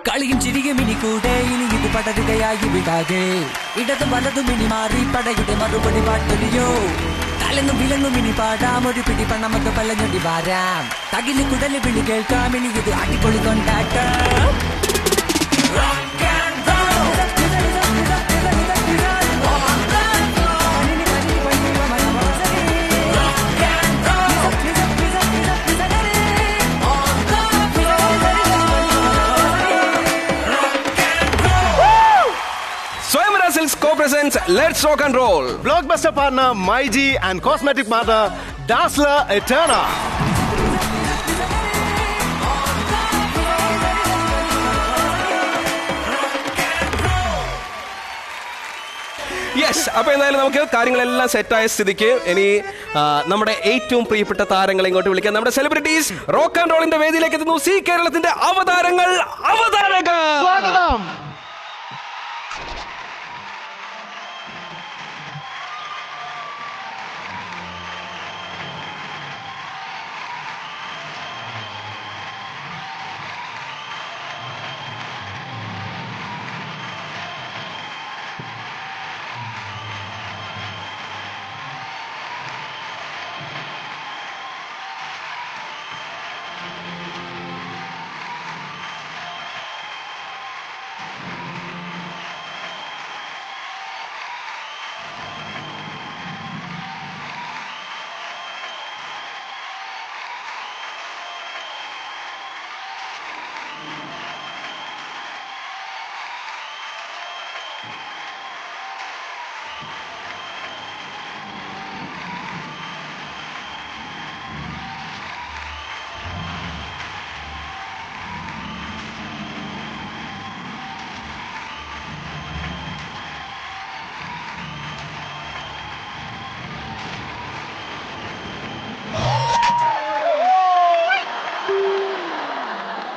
കളിയും ചിരിയും ഇനി കൂടെ ഇനി ഇത് പടരുകയായി വിടാതെ ഇടതും വലതും ഇനി മാറി പടയുടെ മറുപടി പാട്ടൊലിയോ തലങ്ങും വിലങ്ങും ഇനി പാടാം ഒരു പിടി പണമൊക്കെ പല്ലഞ്ഞൊടി വാരാം തകില് കുടല് വിളി കേൾക്കാം ഇനി ഇത് അടിപൊളി കൊണ്ടാട്ടം Co-presents Let's Rock and Roll. Blockbuster partner MyG and cosmetic partner Dazzler Eterna. Yes, അപ്പോൾ എന്തായാലും നമുക്ക് കാര്യങ്ങളെല്ലാം സെറ്റായ സ്ഥിതിക്ക് ഇനി നമ്മുടെ ഏറ്റവും പ്രിയപ്പെട്ട താരങ്ങളെ ഇങ്ങോട്ട് വിളിക്കാം. നമ്മുടെ സെലിബ്രിറ്റീസ് റോക്ക് ആൻഡ് റോളിന്റെ വേദിയിലേക്ക് എത്തുന്നു. സി കേരളത്തിന്റെ അവതാരങ്ങൾ അവതാരകർ. സ്വാഗതം.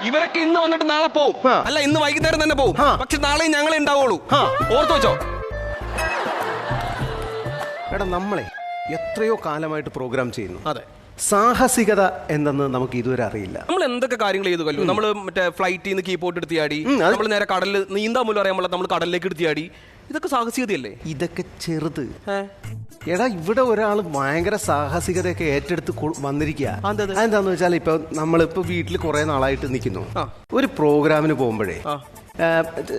ഇവരൊക്കെ ഇന്ന് വന്നിട്ട് നാളെ പോവും. അല്ല, ഇന്ന് വൈകുന്നേരം തന്നെ പോവും. പക്ഷെ നാളെ ഞങ്ങളെ ഉണ്ടാവുള്ളൂ. ഓർത്തു വെച്ചോ. എടാ, നമ്മളെ എത്രയോ കാലമായിട്ട് പ്രോഗ്രാം ചെയ്യുന്നു. അതെ, സാഹസികത എന്തെന്ന് നമുക്ക് ഇതുവരെ അറിയില്ല. നമ്മൾ എന്തൊക്കെ കാര്യങ്ങൾ ചെയ്തു കല്ലു. നമ്മൾ മറ്റേ ഫ്ലൈറ്റിൽ നിന്ന് കീപോട്ട് എടുത്തിയാടി, നമ്മൾ നേരെ കടലിൽ നീന്താൻ പോലും അറിയാൻ നമ്മൾ കടലിലേക്ക് എടുത്തിയാടി. ഇതൊക്കെ സാഹസികതയല്ലേ? ഇതൊക്കെ ചെറുത്. എടാ, ഇവിടെ ഒരാൾ ഭയങ്കര സാഹസികതയൊക്കെ ഏറ്റെടുത്ത് വന്നിരിക്കുക. അതെന്താന്ന് വെച്ചാൽ ഇപ്പൊ നമ്മളിപ്പോ വീട്ടിൽ കുറെ നാളായിട്ട് നിൽക്കുന്നു. ഒരു പ്രോഗ്രാമിന് പോകുമ്പോഴേ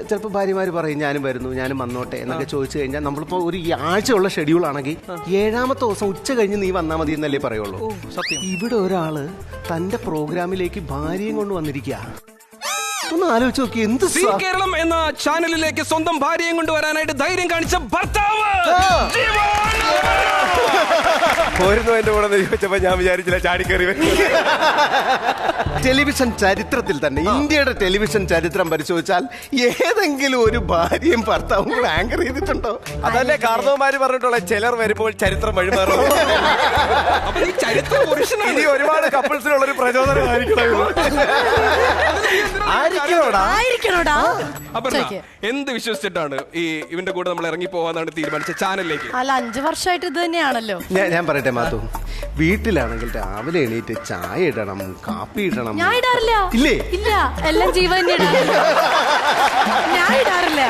ചിലപ്പോൾ ഭാര്യമാര് പറയും ഞാനും വരുന്നു, ഞാനും വന്നോട്ടെ എന്നൊക്കെ ചോദിച്ചു കഴിഞ്ഞാൽ നമ്മളിപ്പോ ഒരു ആഴ്ചയുള്ള ഷെഡ്യൂൾ ആണെങ്കിൽ 7ാമത്തെ ദിവസം ഉച്ച കഴിഞ്ഞ് നീ വന്നാൽ മതി എന്നല്ലേ പറയുള്ളൂ. സത്യം. ഇവിടെ ഒരാള് തന്റെ പ്രോഗ്രാമിലേക്ക് ഭാര്യയും കൊണ്ട് വന്നിരിക്കുക. ഒന്ന് ആലോചിച്ച് നോക്കി. എന്ത് സി കേരളം എന്ന ചാനലിലേക്ക് സ്വന്തം ഭാര്യയും കൊണ്ടുവരാനായിട്ട് ധൈര്യം കാണിച്ച ഭർത്താവ് പോരുന്നു എന്റെ കൂടെ ചോദിച്ചപ്പോ ഞാൻ വിചാരിച്ചില്ല ചാടിക്കറി. ടെലിവിഷൻ ചരിത്രത്തിൽ തന്നെ, ഇന്ത്യയുടെ ടെലിവിഷൻ ചരിത്രം പരിശോധിച്ചാൽ ഏതെങ്കിലും ഒരു ഭാര്യയും ഭർത്താവും കൂടെ ആങ്കർ ചെയ്തിട്ടുണ്ടോ? അതല്ലേ കാർന്നവന്മാര് പറഞ്ഞിട്ടുള്ള ചിലർ വരുമ്പോൾ ചരിത്രം വഴിമാറും. ഇനി ഒരുപാട് കപ്പിൾസിനുള്ള ഒരു പ്രചോദനമായിരിക്കണം. എന്ത് വിശ്വസിച്ചിട്ടാണ് ഇവന്റെ കൂടെ നമ്മൾ ഇറങ്ങി പോവാന്നാണ് തീരുമാനിച്ച ചാനലിലേക്ക്? അല്ല, 5 വർഷമായിട്ട് ഇത് തന്നെയാണല്ലോ. ഞാൻ പറയട്ടെ മാത്തു, വീട്ടിലാണെങ്കിൽ രാവിലെ എണീറ്റ് ചായ ഇടണം, കാപ്പി ഇടണം. ഞാൻ ഇടാറില്ല. ഇല്ലേ? ഇല്ല, എല്ലാം ജീവൻ ഇടാറില്ല. ഞാൻ ഇടാറില്ല.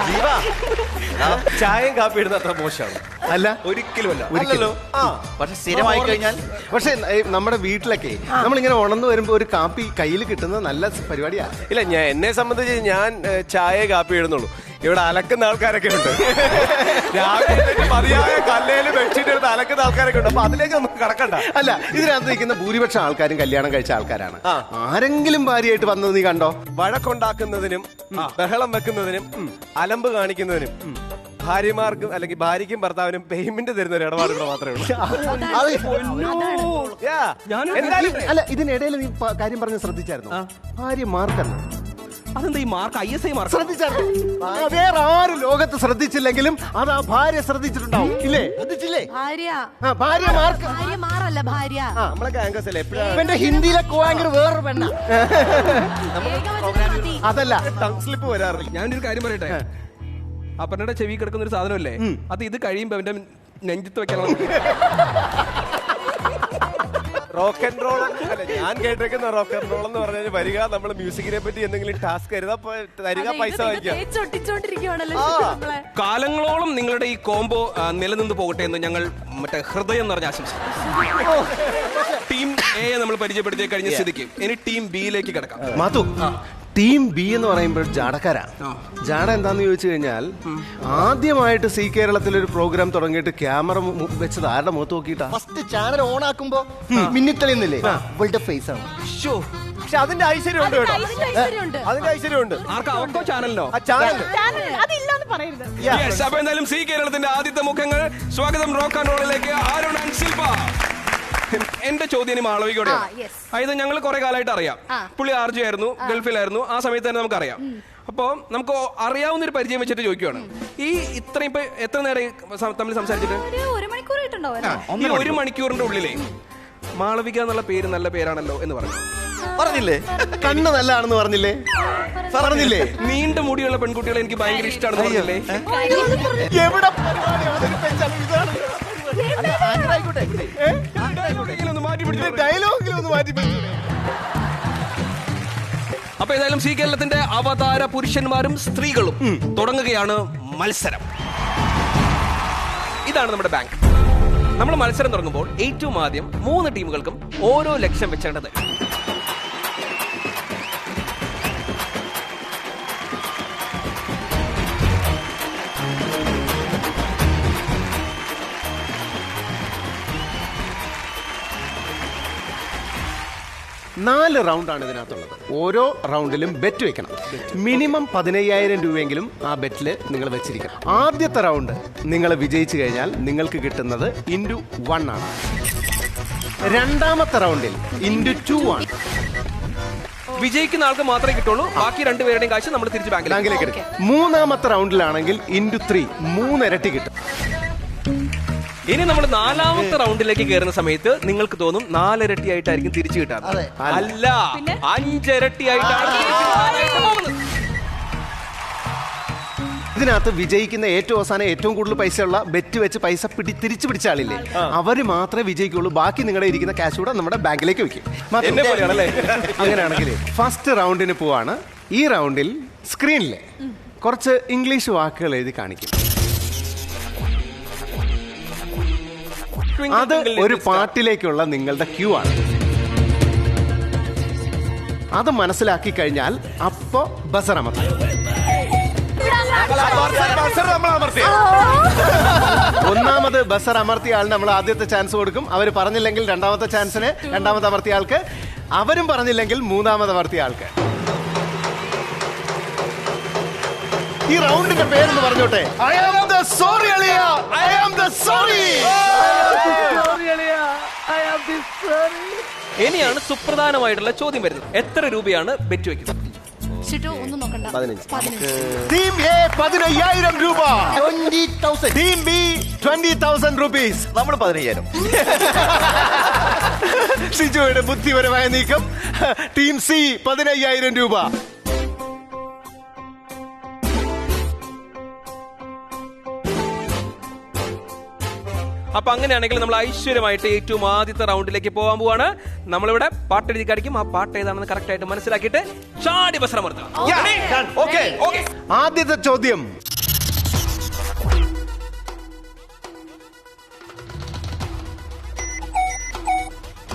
ചായയും കാപ്പി ഇടുന്ന അത്ര മോശമാണ്. അല്ല, ഒരിക്കലുമല്ല. പക്ഷെ സ്ഥിരമായി കഴിഞ്ഞാൽ, പക്ഷെ നമ്മുടെ വീട്ടിലൊക്കെ നമ്മളിങ്ങനെ ഉണർന്നു വരുമ്പോ ഒരു കാപ്പി കയ്യിൽ കിട്ടുന്നത് നല്ല പരിപാടിയാ. ഇല്ല, എന്നെ സംബന്ധിച്ച് ഞാൻ ചായ കാപ്പി ഇടുന്നുള്ളൂ. ഇവിടെ അലക്കുന്ന ആൾക്കാരൊക്കെ ഉണ്ട്. രാവിലെ മതിയായ കല്ലേല് ബെഡ്ഷീറ്റ് എടുത്ത് അലക്കുന്ന ആൾക്കാരൊക്കെ ഉണ്ട്. അപ്പൊ അതിലേക്ക് നമുക്ക് കടക്കണ്ട. അല്ല, ഇതിനകത്ത് നിൽക്കുന്ന ഭൂരിപക്ഷം ആൾക്കാരും കല്യാണം കഴിച്ച ആൾക്കാരാണ്. ആരെങ്കിലും ഭാര്യയായിട്ട് വന്നത് നീ കണ്ടോ? വഴക്കുണ്ടാക്കുന്നതിനും ബഹളം വെക്കുന്നതിനും അലമ്പ് കാണിക്കുന്നതിനും ഭാര്യമാർക്കും അല്ലെങ്കിൽ ഭാര്യയ്ക്കും ഭർത്താവിനും പേയ്മെന്റ് തരുന്ന ഒരു ഇടപാടുകൾ മാത്രമേ ഉള്ളൂ. അല്ല, ഇതിനിടയിൽ നീ കാര്യം പറഞ്ഞ് ശ്രദ്ധിച്ചായിരുന്നു? ഭാര്യമാർക്കല്ല. അതെന്താ ഈ മാർക്ക്? ISI mark ശ്രദ്ധിച്ചായിരുന്നു? വേറെ ആരും ലോകത്ത് ശ്രദ്ധിച്ചില്ലെങ്കിലും അത് ആ ഭാര്യ ശ്രദ്ധിച്ചിട്ടുണ്ടാവും. ഇല്ലേ? ശ്രദ്ധിച്ചില്ലേ? ഭാര്യ മാർക്ക്. ഭാര്യ മാറല്ല, ഭാര്യ. നമ്മളൊക്കെ ആങ്കേഴ്സ് അല്ലേ എപ്പോഴും. ഇവന്റെ ഹിന്ദിയിലെ കോങ്കർ വേറൊരു പെണ്ണ. അതല്ല, ടങ് സ്ലിപ്പ് വരാറില്ല. ഞാനൊരു കാര്യം പറയട്ടെ. അപ്പന്റെ ചെവി കിടക്കുന്ന ഒരു സാധനമല്ലേ അത്? ഇത് കഴിയുമ്പോ അവന്റെ നെഞ്ചത്ത് വെക്കണം. റോക്ക് ആൻഡ് റോൾ അല്ല, ഞാൻ കേട്ടിരിക്കുന്ന റോക്ക് ആൻഡ് റോൾ എന്ന് പറഞ്ഞാൽ വരിക, നമ്മൾ മ്യൂസിക്കിനെ പറ്റി എന്തെങ്കിലും ടാസ്ക് കരുതാ തരിക, പൈസ വാങ്ങിക്കാം. കാലങ്ങളോളം നിങ്ങളുടെ ഈ കോംബോ നിലനിന്ന് പോകട്ടെ എന്ന് ഞങ്ങൾ മറ്റേ ഹൃദയം നിറഞ്ഞ ആശംസിക്കുന്നു. ടീം എ നമ്മൾ പരിചയപ്പെടുത്തിയ കഴിഞ്ഞ സ്ഥിതിക്ക് ഇനി ടീം ബിയിലേക്ക് കിടക്കാം. മാത്തു, ടീം ബി എന്ന് പറയുമ്പോൾ ജാടക്കാരാ. ജാട എന്താന്ന് ചോദിച്ചു കഴിഞ്ഞാൽ ആദ്യമായിട്ട് സി കേരളത്തിൽ ഒരു പ്രോഗ്രാം തുടങ്ങിയിട്ട് ക്യാമറ വെച്ചത് ആരുടെ മുഖത്ത് നോക്കിയിട്ടാ? ഫസ്റ്റ് ചാനൽ ഓൺ ആക്കുമ്പോ മിന്നിത്തെളിയുന്നില്ലേ, ഇവളുടെ ഫേസ് ആണ്. പക്ഷെ അതിന്റെ ഐശ്വര്യമുണ്ട് കേട്ടോ, അതിന്റെ ഐശ്വര്യമുണ്ട്. ആർക്കാ? അവക്കോ ചാനലിനോ? ആ ചാനൽ. Yes, അപ്പൊ എന്തായാലും സി കേരളത്തിന്റെ ആദ്യത്തെ മുഖങ്ങൾ. സ്വാഗതം റോക്ക് ആൻഡ് റോളിലേക്ക് അരുൺ ആൻഡ് ശിൽപ. എന്റെ ചോദ്യം മാളവികയോടെ. അതായത് ഞങ്ങൾ കുറെ കാലമായിട്ട് അറിയാം. പുള്ളി ആർജി ആയിരുന്നു, ഗൾഫിലായിരുന്നു. ആ സമയത്ത് തന്നെ നമുക്കറിയാം. അപ്പോ നമുക്ക് അറിയാവുന്ന ഒരു പരിചയം വെച്ചിട്ട് ചോദിക്കുവാണ്, ഈ ഇത്രയും ഇപ്പൊ എത്ര നേരം തമ്മിൽ സംസാരിച്ചിട്ട്? ഈ 1 മണിക്കൂറിന്റെ ഉള്ളിലേ മാളവിക എന്നുള്ള പേര് നല്ല പേരാണല്ലോ എന്ന് പറഞ്ഞു. പറഞ്ഞില്ലേ? കണ്ണ് നല്ലതാണെന്ന് പറഞ്ഞില്ലേ? പറഞ്ഞില്ലേ? നീണ്ട മുടിയുള്ള പെൺകുട്ടികളെ എനിക്ക് ഭയങ്കര ഇഷ്ടമാണെന്ന് പറഞ്ഞില്ലേ? എവിടെ ഡയലോഗിലൊന്ന് മാറ്റി പിടിച്ചു. അപ്പൊ ഏതായാലും സി കേരളത്തിന്റെ അവതാര പുരുഷന്മാരും സ്ത്രീകളും തുടങ്ങുകയാണ് മത്സരം. ഇതാണ് നമ്മുടെ ബാങ്ക്. നമ്മൾ മത്സരം തുടങ്ങുമ്പോൾ ഏറ്റവും ആദ്യം 3 ടീമുകൾക്കും ഓരോ ലക്ഷം വെച്ചേണ്ടത്. നാല് റൗണ്ടാണ് ഇതിനകത്തുള്ളത്. ഓരോ റൗണ്ടിലും ബെറ്റ് വെക്കണം. മിനിമം 15,000 രൂപയെങ്കിലും ആ ബെറ്റിൽ നിങ്ങൾ വെച്ചിരിക്കണം. ആദ്യത്തെ റൗണ്ട് നിങ്ങൾ വിജയിച്ചു കഴിഞ്ഞാൽ നിങ്ങൾക്ക് കിട്ടുന്നത് ×1 ആണ്. രണ്ടാമത്തെ റൗണ്ടിൽ ×2 ആണ്. വിജയിക്കുന്ന ആൾക്ക് മാത്രമേ കിട്ടുള്ളൂ. ബാക്കി 2 പേരുടെയും കാശ് നമ്മൾ തിരിച്ച് ബാങ്കിലേക്ക് എടുക്കും. മൂന്നാമത്തെ റൗണ്ടിലാണെങ്കിൽ ×3 3 ഇരട്ടി കിട്ടും. ഇനി നമ്മൾ 4ാമത്തെ റൗണ്ടിലേക്ക് കയറുന്ന സമയത്ത് നിങ്ങൾക്ക് തോന്നും 4 ഇരട്ടിയായിട്ടായിരിക്കും തിരിച്ചു കിട്ടാറ്. അല്ല, 5 ഇരട്ടിയായിട്ടാണ്. ഇതിനകത്ത് വിജയിക്കുന്ന ഏറ്റവും അവസാനം ഏറ്റവും കൂടുതൽ പൈസയുള്ള ബെറ്റ് വെച്ച് പൈസ തിരിച്ചു പിടിച്ച ആളില്ലേ, അവര് മാത്രമേ വിജയിക്കുള്ളൂ. ബാക്കി നിങ്ങളുടെ ഇരിക്കുന്ന ക്യാഷ് കൂടെ നമ്മുടെ ബാങ്കിലേക്ക് വെക്കും. അങ്ങനെയാണെങ്കിൽ ഫസ്റ്റ് റൗണ്ടിന് പോവാണ്. ഈ റൗണ്ടിൽ സ്ക്രീനിൽ കുറച്ച് ഇംഗ്ലീഷ് വാക്കുകൾ എഴുതി കാണിക്കും. അത് ഒരു പാട്ടിലേക്കുള്ള നിങ്ങളുടെ ക്യൂ ആണ്. അത് മനസ്സിലാക്കി കഴിഞ്ഞാൽ അപ്പോ ബസർ അമർത്തും. ഒന്നാമത് ബസർ അമർത്തിയ ആളിന് നമ്മൾ ആദ്യത്തെ ചാൻസ് കൊടുക്കും. അവർ പറഞ്ഞില്ലെങ്കിൽ രണ്ടാമത്തെ ചാൻസിന് രണ്ടാമത് അമർത്തിയ ആൾക്ക്, അവരും പറഞ്ഞില്ലെങ്കിൽ മൂന്നാമത് അമർത്തിയ ആൾക്ക്. ഈ റൗണ്ടിന്റെ പേരെന്ന് പറഞ്ഞോട്ടെ, ഐ ആം ദ സോറി അളിയ, ഐ ആം ദ സോറി. ഇനിയാണ് സുപ്രധാനമായിട്ടുള്ള ചോദ്യം വരുന്നത്. എത്ര രൂപയാണ് ബെറ്റ് വെക്കുന്നത്? ടീം എ 15,000 രൂപ, 20,000. Team B 20,000 rupees. നമ്മൾ 15,000. ഷിജോയുടെ ബുദ്ധിപരമായ നീക്കം. ടീം സി 15,000 രൂപ. അപ്പൊ അങ്ങനെയാണെങ്കിൽ നമ്മൾ ഐശ്വര്യമായിട്ട് ഏറ്റവും ആദ്യത്തെ റൗണ്ടിലേക്ക് പോകാൻ പോവാണ്. നമ്മളിവിടെ പാട്ട് എഴുതി കാണിക്കും. ആ പാട്ട് ഏതാണെന്ന് കറക്റ്റ് ആയിട്ട് മനസ്സിലാക്കിയിട്ട് ചാടി ബസറമർത്താം. ആദ്യത്തെ ചോദ്യം,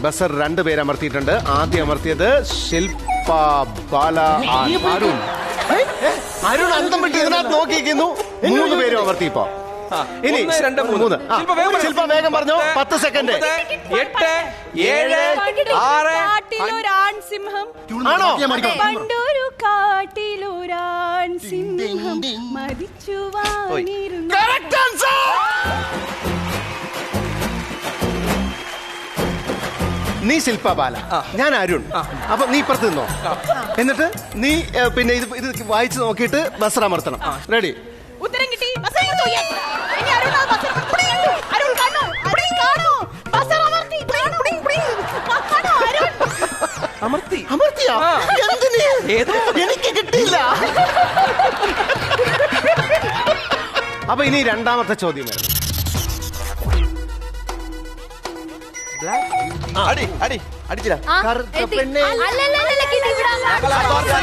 ബസർ 2 പേര് അമർത്തിയിട്ടുണ്ട്. ആദ്യം അമർത്തിയത് ശിൽപ, ബാല, അരുൺ. അരുൺ അന്തം വിട്ട് ഇതിനകത്ത് നോക്കിയിരിക്കുന്നു. 3 പേരും അമർത്തിയപ്പോ. ഇനി 1, 2, 3. ശിൽപ വേഗം പറഞ്ഞു. 10 സെക്കൻഡ്. 8, 7, 6. ആണോ? പണ്ടൊരു കാട്ടിലൊരാൺ സിംഹം മരിച്ചു വാണിരുന്നു. Correct answer. നീ ശിൽപ ബാല, ഞാൻ അരുൺ. അപ്പൊ നീ ഇപ്പുറത്ത് നിന്നോ. എന്നിട്ട് നീ പിന്നെ ഇത് വായിച്ചു നോക്കിയിട്ട് ബസർ അമർത്തണം. റെഡി? ഉത്തരം കിട്ടി. ബസർ എടുത്തു. Yes. ഇനി അരുൺ ആ ബസർ പിടിക്കൂ. അരുൺ കാണൂ. അരുൺ കാണൂ. ബസർ അമർത്തി. കാണൂ അരുൺ. അമർത്തിയാ? എന്തിന്? എനിക്ക് കിട്ടിയില്ല. അപ്പൊ ഇനി രണ്ടാമത്തെ ചോദ്യം വരും. ബ്ലാക്ക് ബ്യൂട്ടി അടി അടി അടിച്ചില്ല.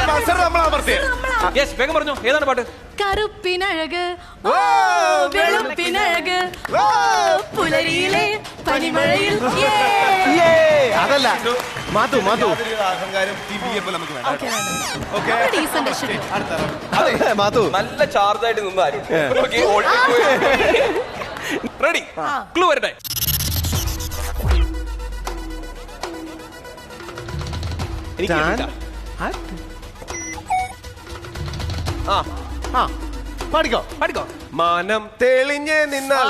മത്സരം നമ്മൾ അമർത്തിയ. യെസ്, വേഗം പറഞ്ഞു. ഏതാണ് പാട്ട്? കറുപ്പിനഴക് വെളുപ്പിനഴക് പുലരിയിലെ പനിമഴയിൽ അതല്ല മാത്തു അഹങ്കാരം നമുക്ക് മാത്തു നല്ല ചാർജ് ആയിട്ട് നിന്നാരും. റെഡി? ക്ലൂ വരട്ടെ. എനിക്ക് കിട്ടിയില്ല. പാടിക്കോ പാടിക്കോ. മാനം തെളിഞ്ഞ് നിന്നാൽ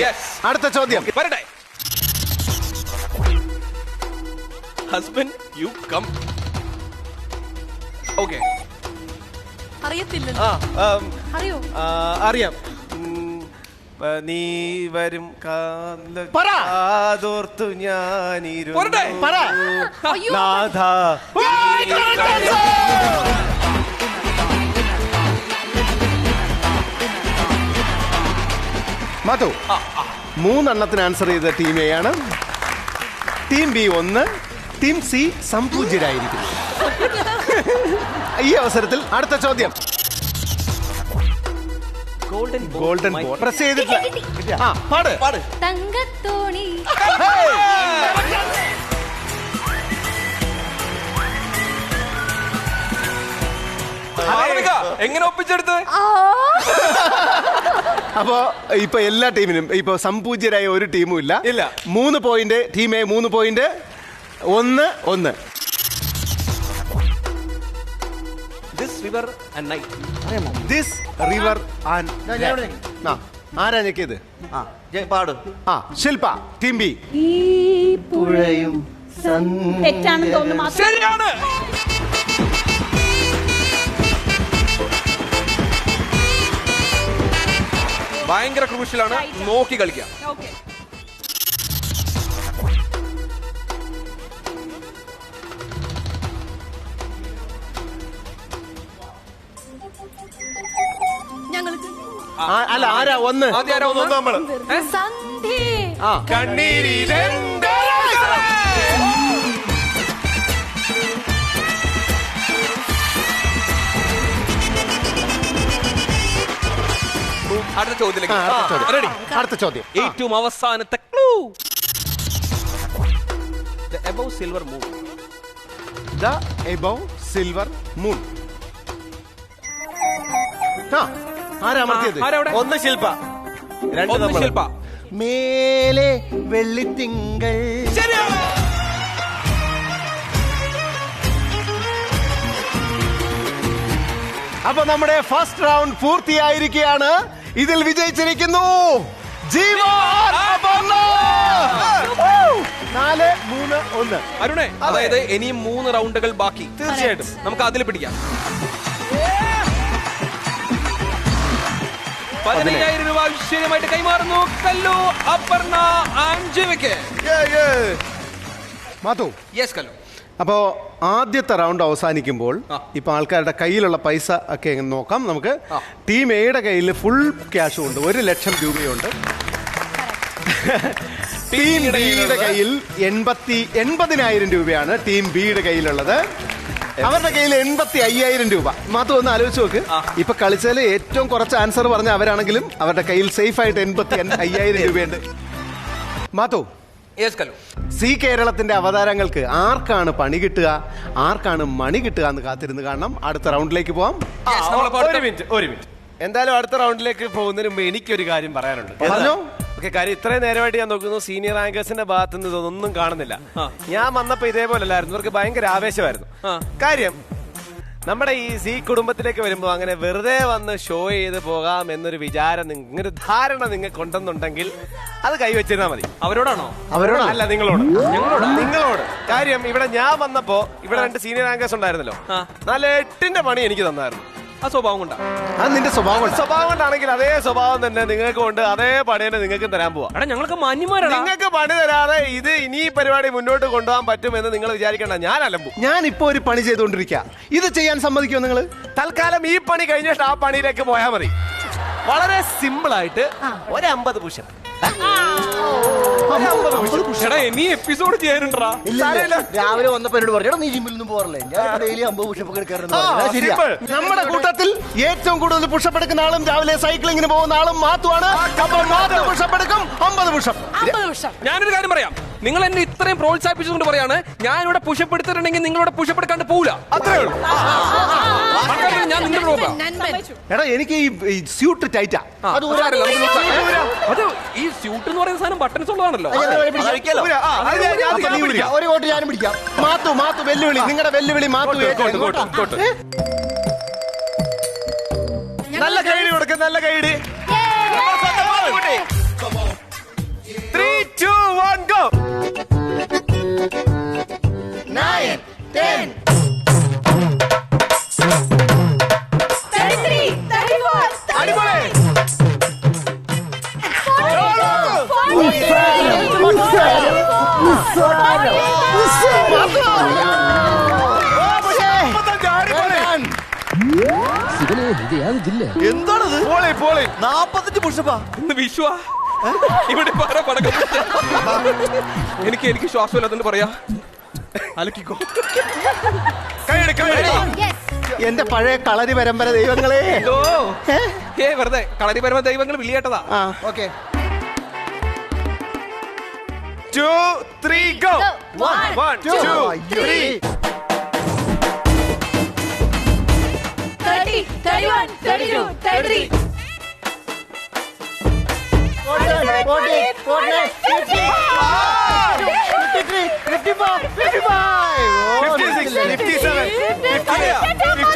Yes. അടുത്ത ചോദ്യം വരട്ടെ. Husband you come. ഓക്കെ. അറിയത്തില്ലല്ലോ. അറിയോ? അറിയാം. നീ വരും കാതോർത്തു പോരട്ടെ. അയ്യോ. നാഥ മാത്തു 3 എണ്ണത്തിന് ആൻസർ ചെയ്ത ടീം എ ആണ്. ടീം ബി 1, ടീം സി സംപൂജ്യരായിരിക്കും. ഈ അവസരത്തിൽ അടുത്ത ചോദ്യം. ഗോൾഡൻ ബോൾ പ്രസ് ചെയ്തിട്ടില്ല. പാട് തങ്കത്തോണി. എങ്ങനെ ഒപ്പിച്ചെടുത്ത്? അപ്പോ ഇപ്പൊ എല്ലാ ടീമിനും ഇപ്പൊ സംപൂജ്യരായ ഒരു ടീമും ഇല്ല. 3 point team A, 3 point. 1-1. This river and night. This river and ആരാ ഞെക്കിയത്? പാട്. ശില്പ ടീം ബി. ഈ പുഴയും തെറ്റാണെന്ന് തോന്നുന്നു. ശരിയാണ്. ഭയങ്കര ക്രൂഷ്യലാണ്. നോക്കി കളിക്കാം. ഓക്കെ. ഞങ്ങൾക്ക് അല്ല ആരാ 1? ആദ്യം ആരാ ഒന്ന്? നമ്മള് സന്ധ്യേ. കണ്ണീരിലെന്റെ അടുത്ത ചോദ്യത്തിലേക്ക്. റെഡി? അടുത്ത ചോദ്യം. ഏറ്റവും അവസാനത്തെ clue. The above silver moon. The above silver moon. ആരാ അമർത്തിയത്? ഒന്ന് ശില്പ, രണ്ട് ഒന്ന് നമ്മള്. ശില്പ. മേലെ വെള്ളിത്തിങ്കൾ. ശരിയാണ്. അപ്പൊ നമ്മുടെ ഫസ്റ്റ് റൗണ്ട് പൂർത്തിയായിരിക്കുകയാണ്. ഇതിൽ വിജയിച്ചിരിക്കുന്നു ജീവൻ അപർണ. 4-3-1. അരുണേ, അതായത് ഇനിയും 3 റൗണ്ടുകൾ ബാക്കി. തീർച്ചയായിട്ടും നമുക്ക് അതിൽ പിടിക്കാം. 15,000 രൂപ ഐശ്വര്യമായിട്ട് കൈമാറുന്നു കല്ലു, അപർണ ആൻഡ് ജീവയ്ക്ക്. മാധു. യെസ് കല്ലു. അപ്പോ ആദ്യത്തെ റൗണ്ട് അവസാനിക്കുമ്പോൾ ഇപ്പൊ ആൾക്കാരുടെ കയ്യിലുള്ള പൈസ ഒക്കെ നോക്കാം നമുക്ക്. ടീം എയുടെ കയ്യിൽ ഫുൾ ക്യാഷും ഉണ്ട്, 1 ലക്ഷം രൂപയുണ്ട്. ടീം ബിയുടെ കയ്യിൽ 80,000 രൂപയാണ് ടീം ബിയുടെ കയ്യിലുള്ളത്. അവരുടെ കയ്യിൽ 85,000 രൂപ. മാത്രം ഒന്ന് ആലോചിച്ച് നോക്ക്. ഇപ്പൊ കളിച്ചാല് ഏറ്റവും കുറച്ച് ആൻസർ പറഞ്ഞ അവരാണെങ്കിലും അവരുടെ കയ്യിൽ സേഫ് ആയിട്ട് 85,000 രൂപയുണ്ട്. മാത്തു, സി കേരളത്തിന്റെ അവതാരങ്ങൾക്ക് ആർക്കാണ് പണി കിട്ടുക, ആർക്കാണ് മണി കിട്ടുക എന്ന് കാത്തിരുന്ന് കാണണം. അടുത്ത റൗണ്ടിലേക്ക് പോവാം. ഒരു മിനിറ്റ്. എന്തായാലും അടുത്ത റൗണ്ടിലേക്ക് പോകുന്നതിന് മുമ്പ് എനിക്കൊരു കാര്യം പറയാനുണ്ട്. പറഞ്ഞോ. ഓക്കെ, കാര്യം ഇത്രയും നേരമായിട്ട് ഞാൻ നോക്കുന്നു സീനിയർ ആങ്കേഴ്സിന്റെ ഭാഗത്ത് നിന്ന് ഇതൊന്നും കാണുന്നില്ല. ഞാൻ വന്നപ്പോ ഇതേപോലെ അല്ലായിരുന്നു, ഇവർക്ക് ഭയങ്കര ആവേശമായിരുന്നു. കാര്യം നമ്മുടെ ഈ സി കുടുംബത്തിലേക്ക് വരുമ്പോ അങ്ങനെ വെറുതെ വന്ന് ഷോ ചെയ്ത് പോകാം എന്നൊരു വിചാരം, ഇങ്ങനൊരു ധാരണ നിങ്ങൾക്ക് ഉണ്ടെന്നുണ്ടെങ്കിൽ അത് കൈവച്ചിരുന്നാ മതി. അവരോടാണോ? അല്ല, നിങ്ങളോട്. കാര്യം ഇവിടെ ഞാൻ വന്നപ്പോ ഇവിടെ 2 സീനിയർ ആങ്കേഴ്സ് ഉണ്ടായിരുന്നല്ലോ. 4-8ന്റെ പണി എനിക്ക് തന്നായിരുന്നു. ആ സ്വഭാവം കൊണ്ടാ. അത് നിന്റെ സ്വഭാവം കൊണ്ടാണെങ്കിൽ അതേ സ്വഭാവം തന്നെ നിങ്ങൾക്ക് കൊണ്ട് അതേ പണി തന്നെ നിങ്ങൾക്ക് തരാൻ പോവാ. എടാ ഞങ്ങൾക്ക് മാന്യന്മാരാണ്. നിങ്ങൾക്ക് പണി തരാതെ ഇത് ഇനി ഈ പരിപാടി മുന്നോട്ട് കൊണ്ടുപോകാൻ പറ്റുമെന്ന് നിങ്ങൾ വിചാരിക്കണ്ട. ഞാൻ അലമ്പു. ഞാൻ ഇപ്പൊ ഒരു പണി ചെയ്തുകൊണ്ടിരിക്കുക. ഇത് ചെയ്യാൻ സമ്മതിക്കുമോ നിങ്ങള്? തൽക്കാലം ഈ പണി കഴിഞ്ഞിട്ട് ആ പണിയിലേക്ക് പോയാൽ മതി. വളരെ സിമ്പിൾ ആയിട്ട് ഒരു 50 പുഷപ്പ്. എടാ ഇനി എപ്പിസോഡ് ചെയ്യാനുണ്ടാ. രാവിലെ വന്നപ്പോ എന്നോട് പറഞ്ഞു നീ ജിമ്മിൽ നിന്നും പോറല്ലേ, ഞാൻ ഡെയിലി 50 പുഷപ്പ് എടുക്കാറുണ്ട്. നമ്മുടെ കൂട്ടത്തിൽ ഏറ്റവും കൂടുതൽ പുഷപ്പ് എടുക്കുന്ന ആളും രാവിലെ സൈക്ലിങ്ങിന് പോകുന്ന ആളും മാത്തുവാണ്. പുഷപ്പ് എടുക്കും 50 പുഷപ്പ്. ഞാനൊരു കാര്യം പറയാം, നിങ്ങൾ എന്നെ ഇത്രയും പ്രോത്സാഹിപ്പിച്ചുകൊണ്ട് പറയാണ്, ഞാൻ ഇവിടെ പുഷപ്പ് എടുത്തിട്ടുണ്ടെങ്കിൽ നിങ്ങളിവിടെ പുഷപ്പ് എടുക്കാണ്ട് പോവില്ല. അത്രേ ഉള്ളൂ. ഞാൻ നിങ്ങളുടെ നോക്കാം. എടാ എനിക്ക് ഈ സ്യൂട്ട് ടൈറ്റാ. അത് ഈ സ്യൂട്ട് എന്ന് പറയുന്ന സാധനം ബട്ടൺസ് ഉള്ളതാണല്ലോ. ഒരു കോട്ട് ഞാനും പിടിക്കാം. മാത്തു വെല്ലുവിളി, നിങ്ങളുടെ വെല്ലുവിളി മാത്തു. നല്ല കൈഡി കൊടുക്ക, നല്ല കൈഡി. 3, 2, 1 go. 9, 10, 33, 34, അടിപൊളി. എന്താണത്? 45 പുഷപ്പാ. ഇന്ന് വിശ്വാ ഇവിടെ പടക്കം. എനിക്ക് ശ്വാസമില്ലാത്തോണ്ട് പറയാ, അലക്കിക്കോ. എന്റെ പഴയ കളരി പരമ്പര ദൈവങ്ങളെ. വെറുതെ കളരി പരമ്പര ദൈവങ്ങൾ വിളിയേട്ടതാ. Okay 2, 3 go. 1, 2, 3. 30, 31, 32, 33. 40, 49, 50. 53, 54, 55. 56, 57, 58.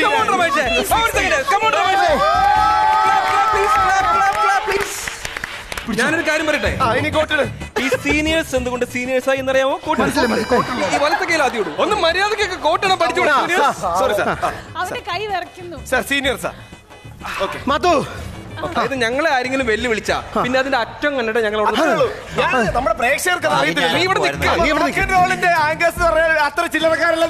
Come on, Ramesh. Come on, Ramesh. ഞാനൊരു കാര്യം പറയട്ടെ. ഇനി കോട്ടിട്. ഈ സീനിയേഴ്സ് എന്തുകൊണ്ട് സീനിയേഴ്സ് ആയി എന്നറിയാമോ? ഈ വലത്തെ കയ്യിൽ ആദ്യം ഇടും. ഒന്ന് മര്യാദക്കൊക്കെ കോട്ടിടാൻ പഠിച്ചു. Sorry sir. അവന്റെ കൈ വിറയ്ക്കുന്നു. Sir senior sir. Okay Mathu, അതായത് ഞങ്ങളെ ആരെങ്കിലും വെല്ലുവിളിച്ചാ പിന്നെ അതിന്റെ അറ്റം കണ്ടിട്ട് ഞങ്ങൾ നമ്മുടെ പ്രേക്ഷകർക്ക് അറിയത്തില്ല. നീ ഇവിടെ നിൽക്ക്. റോളിന്റെ ആങ്കേഴ്സ് അത്ര ചില്ലറക്കാരല്ല.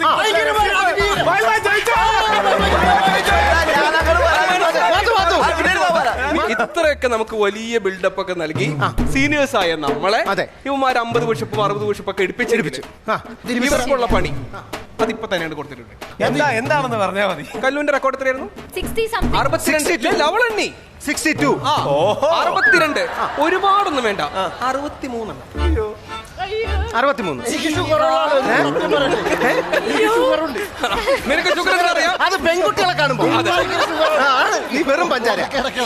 ഇത്രയൊക്കെ നമുക്ക് വലിയ ബിൽഡപ്പ് ഒക്കെ നൽകി സീനിയേഴ്സ് ആയ നമ്മളെ ഇവന്മാർ 50 പുഷപ്പും 60 പുഷപ്പ് ഒക്കെ എടുപ്പിച്ചു. ഇവർക്കുള്ള പണി അതിപ്പോ തന്നെയാണ് കൊടുത്തിട്ടുണ്ട്. എന്താണെന്ന് പറഞ്ഞാൽ മതി. കല്ലുവിന്റെ റെക്കോർഡ് എത്രയായിരുന്നു? 60 ലവളണ്ണി 62. 62. ഒരുപാടൊന്നും വേണ്ട, 63. 63. നിനക്ക് ഷുഗർ അറിയാം? അത് പെൺകുട്ടികളെ കാണുമ്പോ നീ വെറും പഞ്ചാര.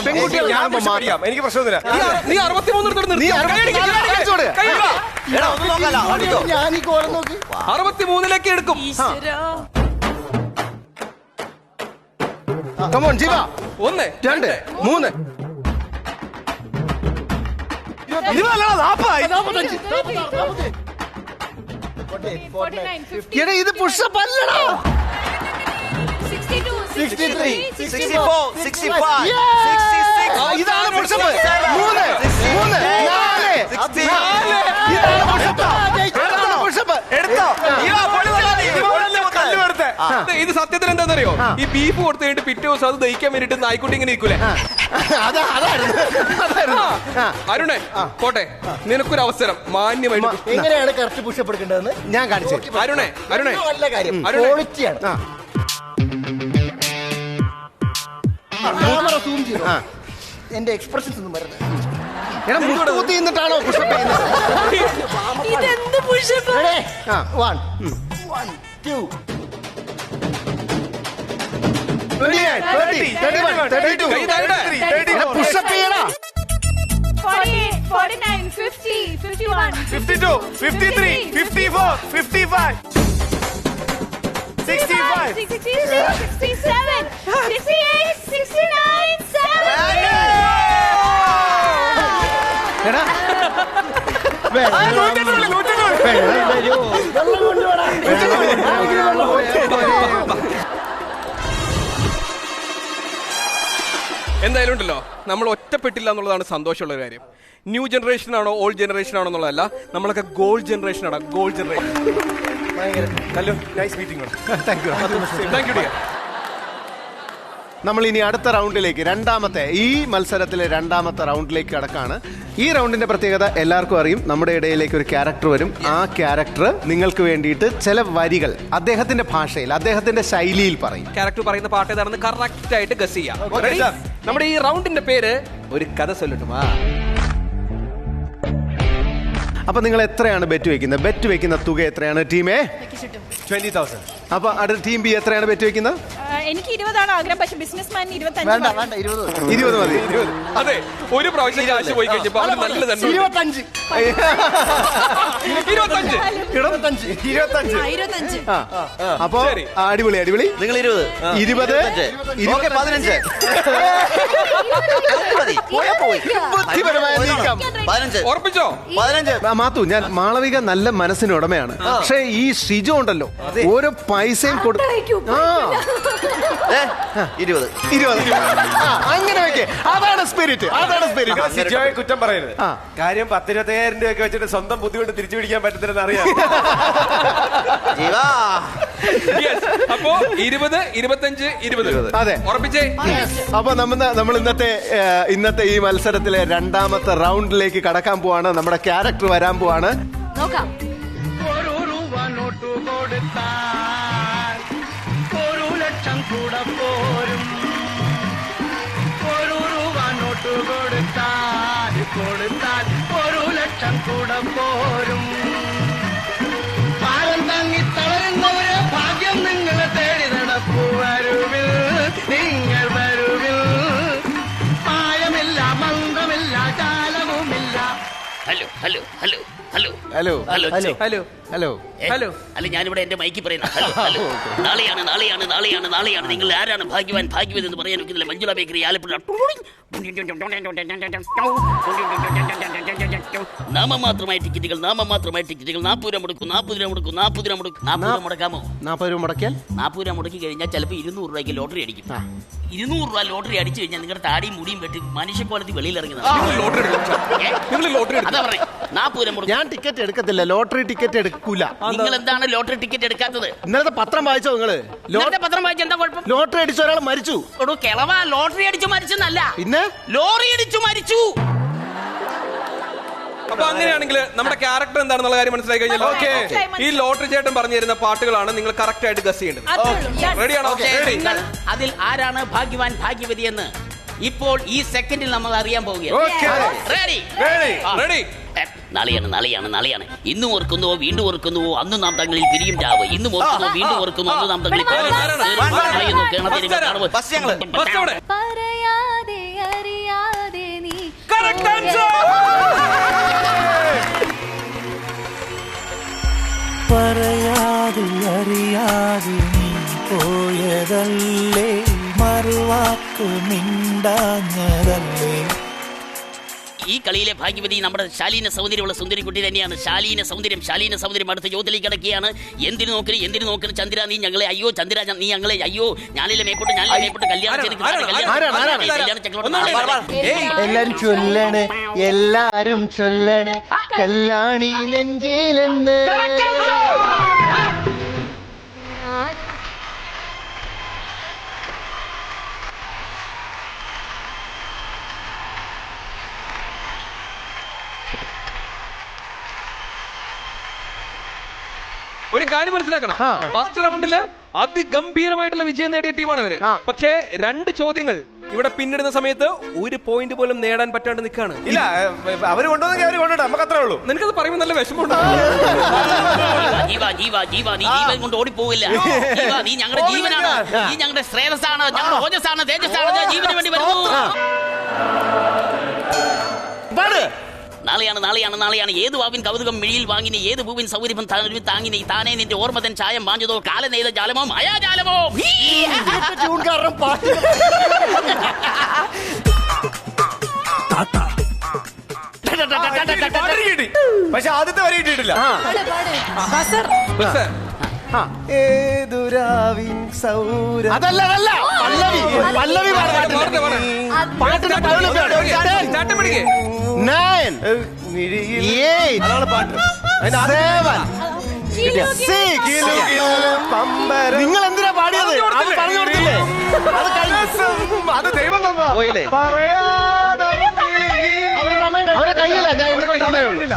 പെൺകുട്ടികളെ കാണുമ്പോ എനിക്ക് പ്രശ്നമൊന്നുമില്ല. നീ 63 എടുത്തോണ്ട് നിർത്തി. 63ലേക്ക് എടുക്കും. കമോൺ ജീവ. 1, 2, 3. എടാ ഇത് പുഷപ്പ് അല്ലടാ. 62, 63, 64, 65, ഇതാണ് പുഷപ്പ്. 3, 4, 4. ഇതാണ് പുഷപ്പ്. എടുത്തോ. ഇത് സത്യത്തിൽ എന്താണെന്നറിയോ? ഈ ബീഫ് കൊടുത്തു കഴിഞ്ഞിട്ട് പിറ്റേ ദിവസം അത് ദഹിക്കാൻ വേണ്ടിട്ട് നായിക്കുട്ടി ഇങ്ങനെ ഇരിക്കൂലേ? അരുണേ പോട്ടെ, നിനക്കൊരു അവസരം മാന്യമായിട്ട് എങ്ങനെയാണ് കറക്റ്റ് പുഷപ്പ് എടുക്കേണ്ടതെന്ന് ഞാൻ കാണിച്ചു. അരുണേ നല്ല കാര്യം. അരുണേ. ക്വാളിറ്റിയാണ്. ക്യാമറ സൂം ചെയ്തു. എന്റെ എക്സ്പ്രഷൻസ് ഒന്നും വരുന്നത്. എടാ മുട്ടുകുത്തി നിന്നിട്ടാണോ പുഷപ്പ് ചെയ്യുന്നത്? ഇതെന്ത് പുഷപ്പ്? 1, 2, 29, 30, 31, 32. പുഷപ്പ് ചെയ്യടാ. 48, 49, 50, 51, 52, 53, 54, 55, 65, 66, 67, 68, 69, 70. എടാ എന്തായാലും ഉണ്ടല്ലോ നമ്മൾ ഒറ്റപ്പെട്ടില്ല എന്നുള്ളതാണ് സന്തോഷമുള്ള ഒരു കാര്യം. ന്യൂ ജനറേഷൻ ആണോ ഓൾഡ് ജനറേഷൻ ആണോ എന്നുള്ളതല്ല, നമ്മളൊക്കെ ഗോൾഡ് ജനറേഷൻ ആണ്. Gold generation. Hello, nice meeting. Thank you. Thank you dear. നമ്മൾ ഇനി അടുത്ത റൗണ്ടിലേക്ക്, ഈ മത്സരത്തിലെ രണ്ടാമത്തെ റൗണ്ടിലേക്ക് കടക്കാണ്. ഈ റൗണ്ടിന്റെ പ്രത്യേകത എല്ലാവർക്കും അറിയും. നമ്മുടെ ഇടയിലേക്ക് ഒരു ക്യാരക്ടർ വരും. ആ ക്യാരക്ടർ നിങ്ങൾക്ക് വേണ്ടിയിട്ട് ചില വരികൾ അദ്ദേഹത്തിന്റെ ഭാഷയിൽ, അദ്ദേഹത്തിന്റെ ശൈലിയിൽ പറയും. ക്യാരക്ടർ പറയുന്ന പാട്ട് ഏതാണെന്ന് കറക്റ്റ് ആയിട്ട് ഗസ് ചെയ്യാം. നമ്മുടെ ഈ റൗണ്ടിന്റെ പേര് ഒരു കഥ ചൊല്ലട്ടുമാ. അപ്പൊ നിങ്ങൾ എത്രയാണ് ബെറ്റ് വെക്കുന്നത്? ബെറ്റ് വെക്കുന്ന തുക എത്രയാണ് ടീമേ? 20,000. അപ്പൊ അടുത്ത ടീം ബി എത്രയാണ് ബെറ്റ് വെക്കുന്നത്? എനിക്ക് 20 ആഗ്രഹം, പക്ഷെ ബിസിനസ് മാൻ 25 വേണ്ട വേണ്ട 20 മതി. 20. അതെ, ഒരു പ്രാവശ്യം കാശ് പോയി കഴിഞ്ഞപ്പോ അവന് നല്ല തന്നെ 25 അപ്പൊ അടിപൊളി. നിങ്ങൾ 20. 20 15. ബുദ്ധിപരമായ നീക്കം. 15. ഉറപ്പിച്ചോ? 15. മാത്തു, ഞാൻ മാളവിക നല്ല മനസ്സിന് ഉടമയാണ്. പക്ഷെ ഈ ഷിജോ ഉണ്ടല്ലോ, ഓരോ പൈസയും 20. അങ്ങനെ വെക്കേ. അതാണ് സ്പിരിറ്റ്. സിജോയെ കുറ്റം പറയരുത്. കാര്യം 10-25,000 രൂപയൊക്കെ വെച്ചിട്ട് സ്വന്തം ബുദ്ധിമുട്ട് തിരിച്ചു പിടിക്കാൻ പറ്റത്തില്ലെന്ന് അറിയാം. Yes. അപ്പോ 20, 25, 20. അതെ, ഉറപ്പിച്ചേ. അപ്പൊ നമ്മൾ ഇന്നത്തെ ഈ മത്സരത്തിലെ രണ്ടാമത്തെ റൗണ്ടിലേക്ക് കടക്കാൻ പോവാണ്. നമ്മുടെ ക്യാരക്ടർ വരാൻ പോവാണ്. നോക്കാം. ഭാഗ്യം നിങ്ങളെ തേടി നടപ്പു വരുവിൽ, നിങ്ങൾ വരുവിൽ. പായമില്ല, മന്ത്രമില്ല, ജാലവുമില്ല. Hello hello hello hello hello hello hello hello hello. അല്ല, ഞാനിവിടെ എന്റെ മൈക്ക് പറയുന്ന ഹലോ ഹലോ. നാളെയാണ് നാളെയാണ് നാളെയാണ് നാളെയാണ്. നിങ്ങൾ ആരാണ് ഭാഗ്യവാൻ ഭാഗ്യവതി എന്ന് പറയാൻ ഒക്കുന്നില്ല. മഞ്ജുള ബേക്കറി, ആലപ്പുഴ. നാമമാത്രമായ ടിക്കറ്റുകൾ 40 രൂപ മുടക്കും. 40 രൂപ മുടക്കാമോ? 40 രൂപ മുടക്കിയാൽ 40 രൂപ മുടക്കി കഴിഞ്ഞാൽ ചിലപ്പോൾ 200 രൂപയ്ക്ക് ലോട്ടറി അടിക്കും. 200 രൂപ ലോട്ടറി അടിച്ചു കഴിഞ്ഞാൽ നിങ്ങളുടെ താടിയും മുടിയും വെട്ടി മനുഷ്യക്കോലത്തിൽ വെളിയിൽ ഇറങ്ങുന്നത്. അതാ പറഞ്ഞേ, 40 രൂപ മുടക്കും. ഞാൻ ടിക്കറ്റ് എടുക്കത്തില്ല, ലോട്ടറി ടിക്കറ്റ് എടുക്കൂല. നിങ്ങൾ എന്താണ് ലോട്ടറി ടിക്കറ്റ് എടുക്കാത്തത്? ഇന്നലത്തെ പത്രം വായിച്ചോ നിങ്ങള്? പത്രം വായിച്ച എന്താ കുഴപ്പം? ലോട്ടറി അടിച്ച ഒരാൾ മരിച്ചു. കിളവ ലോട്ടറി അടിച്ചു മരിച്ചെന്നല്ല, പിന്നെ ലോറി അടിച്ചു മരിച്ചു. അപ്പൊ അങ്ങനെയാണെങ്കിൽ നമ്മുടെ ക്യാരക്ടർ എന്താണെന്നുള്ള കാര്യം മനസ്സിലായി കഴിഞ്ഞല്ലോ. ഓക്കെ, ഈ ലോട്ടറി ചേട്ടൻ പറഞ്ഞു തരുന്ന പാട്ടുകളാണ് നിങ്ങൾ കറക്റ്റ് ആയിട്ട് ഗസ് ചെയ്യേണ്ടത്. റെഡിയാണോ? നിങ്ങൾ അതിൽ ആരാണ് ഭാഗ്യവാൻ ഭാഗ്യവതി എന്ന് ഇപ്പോൾ ഈ സെക്കൻഡിൽ നമ്മൾ അറിയാൻ പോവുകയാണ്. റെഡി? നാളെയാണ്. ഇന്നും ഓർക്കുന്നുവോ വീണ്ടും ഓർക്കുന്നുവോ അന്ന് നാം തങ്ങളിൽ പിരിയും രാവ്. ഇന്നും ഓർക്കുന്നു വീണ്ടും ഓർക്കുന്നു അന്ന് നാം തങ്ങളിൽ പറയാതെ അറിയാതെ നീ പറയാതെ അറിയാതെ നീ പോയതല്ലേ, മറുവാക്ക് മിണ്ടാഞ്ഞതല്ലേ. ഈ കളിയിലെ ഭാഗ്യവതി നമ്മുടെ ശാലീന സൗന്ദര്യമുള്ള സുന്ദരിക്കുട്ടി തന്നെയാണ്. ശാലീന സൗന്ദര്യം അടുത്ത യോധയിലേക്ക് കിടക്കുകയാണ്. എന്തിനു നോക്കണ് ചന്ദ്ര, നീ ഞങ്ങളെ അയ്യോ, ചന്ദ്ര നീ ഞങ്ങളെ അയ്യോ, ഞാനിലെ മേപ്പോട്ട് കല്യാണം എല്ലാരും ചൊല്ലണേ, എല്ലാരും ചൊല്ലണേ, കല്യാണി നെഞ്ചിലെന്ന്. ഒരു കാര്യം മനസ്സിലാക്കണം, ഫസ്റ്റ് റൗണ്ടില് അതിഗംഭീരമായിട്ടുള്ള വിജയം നേടിയ ടീമാണ് ഇവര്. പക്ഷേ 2 ചോദ്യങ്ങൾ ഇവിടെ പിന്നിടുന്ന സമയത്ത് 1 പോയിന്റ് പോലും നേടാൻ പറ്റാണ്ട് നിൽക്കാണ്. ഇല്ല, അവര് കൊണ്ടുവന്നെങ്കിൽ അവര് കൊണ്ടുവട്ടെ, നമുക്ക് അത്രേ ഉള്ളൂ. നിനക്കത് പറയുമ്പോൾ നല്ല വിഷമമുണ്ട്. ജീവ നീ ജീവൻ കൊണ്ട് ഓടിപ്പോവില്ല. നീ ഞങ്ങളുടെ ജീവനാണ്, നീ ഞങ്ങളുടെ ശ്രേയസ്സാണ്, ഞങ്ങളുടെ ഓജസ്സാണ്, തേജസ്സാണ്. ജീവന് വേണ്ടി വരുന്നു. നാളെയാണ്. ഏത് വാവിൻ കൗതുകം മിഴിയിൽ വാങ്ങിനി, ഏത് പൂവിൻ സൗകര്യം താങ്ങിനി, താനേ നിന്റെ ഓർമ്മതൻ ചായം മാഞ്ഞതോ, കാലം നെയ്ത ജാലമോ മായാജാലമോ. പക്ഷെ ആദ്യത്തെ വരെ കിട്ടിയിട്ടില്ല. ഏതുരാവിൻ സൗര അതല്ല പല്ലവി പല്ലവി പാട്ടിന്റെ ചാട്ടം പിടിക്കേ 9 അതാണ് പാട്ട് 7 നിങ്ങൾ എന്തിനാ പാടിയത് അത് പറഞ്ഞു കൊടുത്തില്ലേ അത് ദൈവം തന്നാ. പോയില്ലേ അവരെ കയ്യില്ല ഞാൻ ഇവിടെ സമയമുള്ള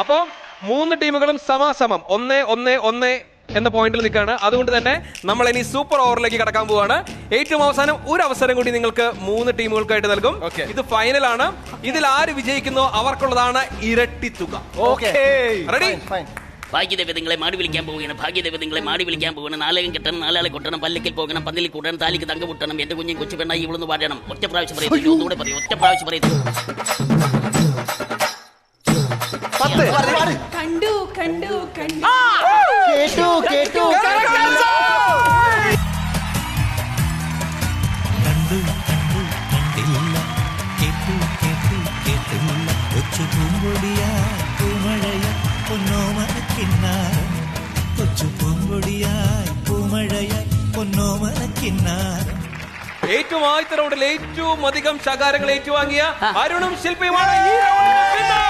അപ്പോ 3 ടീമുകളും സമാസമം 1-1-1 എന്ന പോയിന്റിൽ നിൽക്കുകയാണ്. അതുകൊണ്ട് തന്നെ നമ്മൾ ഇനി സൂപ്പർ ഓവറിലേക്ക് കടക്കാൻ പോവാണ്. ഏറ്റവും അവസാനം ഒരു അവസരം കൂടി നിങ്ങൾക്ക് 3 ടീമുകൾക്കായിട്ട് നൽകും. ഇത് ഫൈനലാണ്. ഇതിൽ ആര് വിജയിക്കുന്നോ അവർക്കുള്ളതാണ് ഇരട്ടി തുക. റെഡി? ഭാഗ്യദേവതങ്ങളെ മാടി വിളിക്കാൻ പോവുകയാണ്. ഭാഗ്യദേവതങ്ങളെ മാടി വിളിക്കാൻ പോവുകയാണ്. നാലകം കെട്ടണം, നാലാളെ കൊട്ടണം, പല്ലക്കിൽ പോകണം, പന്തലിൽ കൂടണം, താലിക്ക് തങ്ക പൊട്ടണം, എന്റെ കുഞ്ഞും കൊച്ചു പെണ്ണായി ഇവളൊന്ന് പാടണം. ഒറ്റ പ്രാവശ്യം പറയുന്നു, ഒന്നുകൂടെ പറയും, ഒറ്റ പ്രാവശ്യം പറയുന്നു. കണ്ടു കണ്ടു കണ്ടു കേട്ടു കേട്ടു ഏറ്റവും ആദ്യത്തെ റൗണ്ടിൽ ഏറ്റവും അധികം ശകാരങ്ങൾ ഏറ്റുവാങ്ങിയ അരുണും ശില്പയുമാണ് ഈ റൗണ്ടിലെ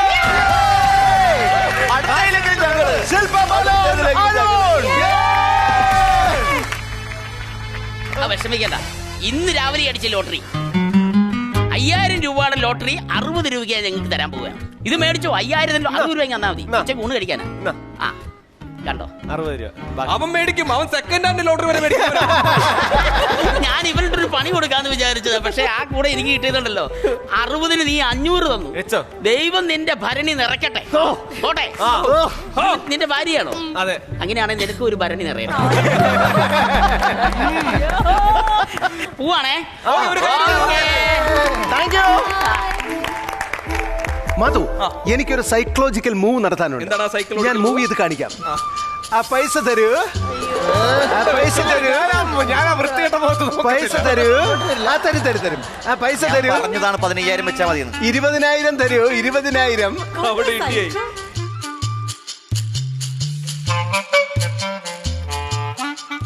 വിഷമിക്കണ്ട. ഇന്ന് രാവിലെ അടിച്ച ലോട്ടറി 5000 രൂപയുടെ ലോട്ടറി 60 രൂപയ്ക്ക് ഞങ്ങൾക്ക് തരാൻ പോവുകയാണ്. ഇത് മേടിച്ചോ 5000 60 രൂപ തന്നാൽ മതി. ഉച്ചയ്ക്ക് ഊണ് കഴിക്കാനാ. ആ കണ്ടോ 60 രൂപ അവൻ മേടിക്കും. അവൻ സെക്കൻഡ് ഹാൻഡ് ലോട്ടറി വരെ മേടിക്കും. ഞാൻ ഇവരുടെ ഒരു പണി കൊടുക്കാന്ന് വിചാരിച്ചത്. പക്ഷെ ആ കൂടെ എനിക്ക് കിട്ടിയതുണ്ടല്ലോ 60-ന് നീ 500 തന്നു. ദൈവം നിന്റെ ഭരണി നിറയ്ക്കട്ടെ. പോട്ടെ. നിന്റെ ഭാര്യയാണോ? അതെ. അങ്ങനെയാണെങ്കിൽ നിനക്ക് ഒരു ഭരണി നിറയണം. പോവാണേ. മധു, എനിക്കൊരു സൈക്കോളജിക്കൽ മൂവ് നടത്താനുണ്ട്. എന്താണ് ആ psychological ഞാൻ മൂവ് ചെയ്ത് കാണിക്കാം. ആ പൈസ തരൂ, പൈസ തരൂ, ഞാൻ വൃത്തികെട്ട പൈസ തരൂ. ആ തരും തരും തരും. ആ പൈസ തരൂ. പറഞ്ഞതാണ് 15000 വെച്ചാൽ മതി. 20,000 തരൂ. 20,000. അവിടെ ഇടിയായി.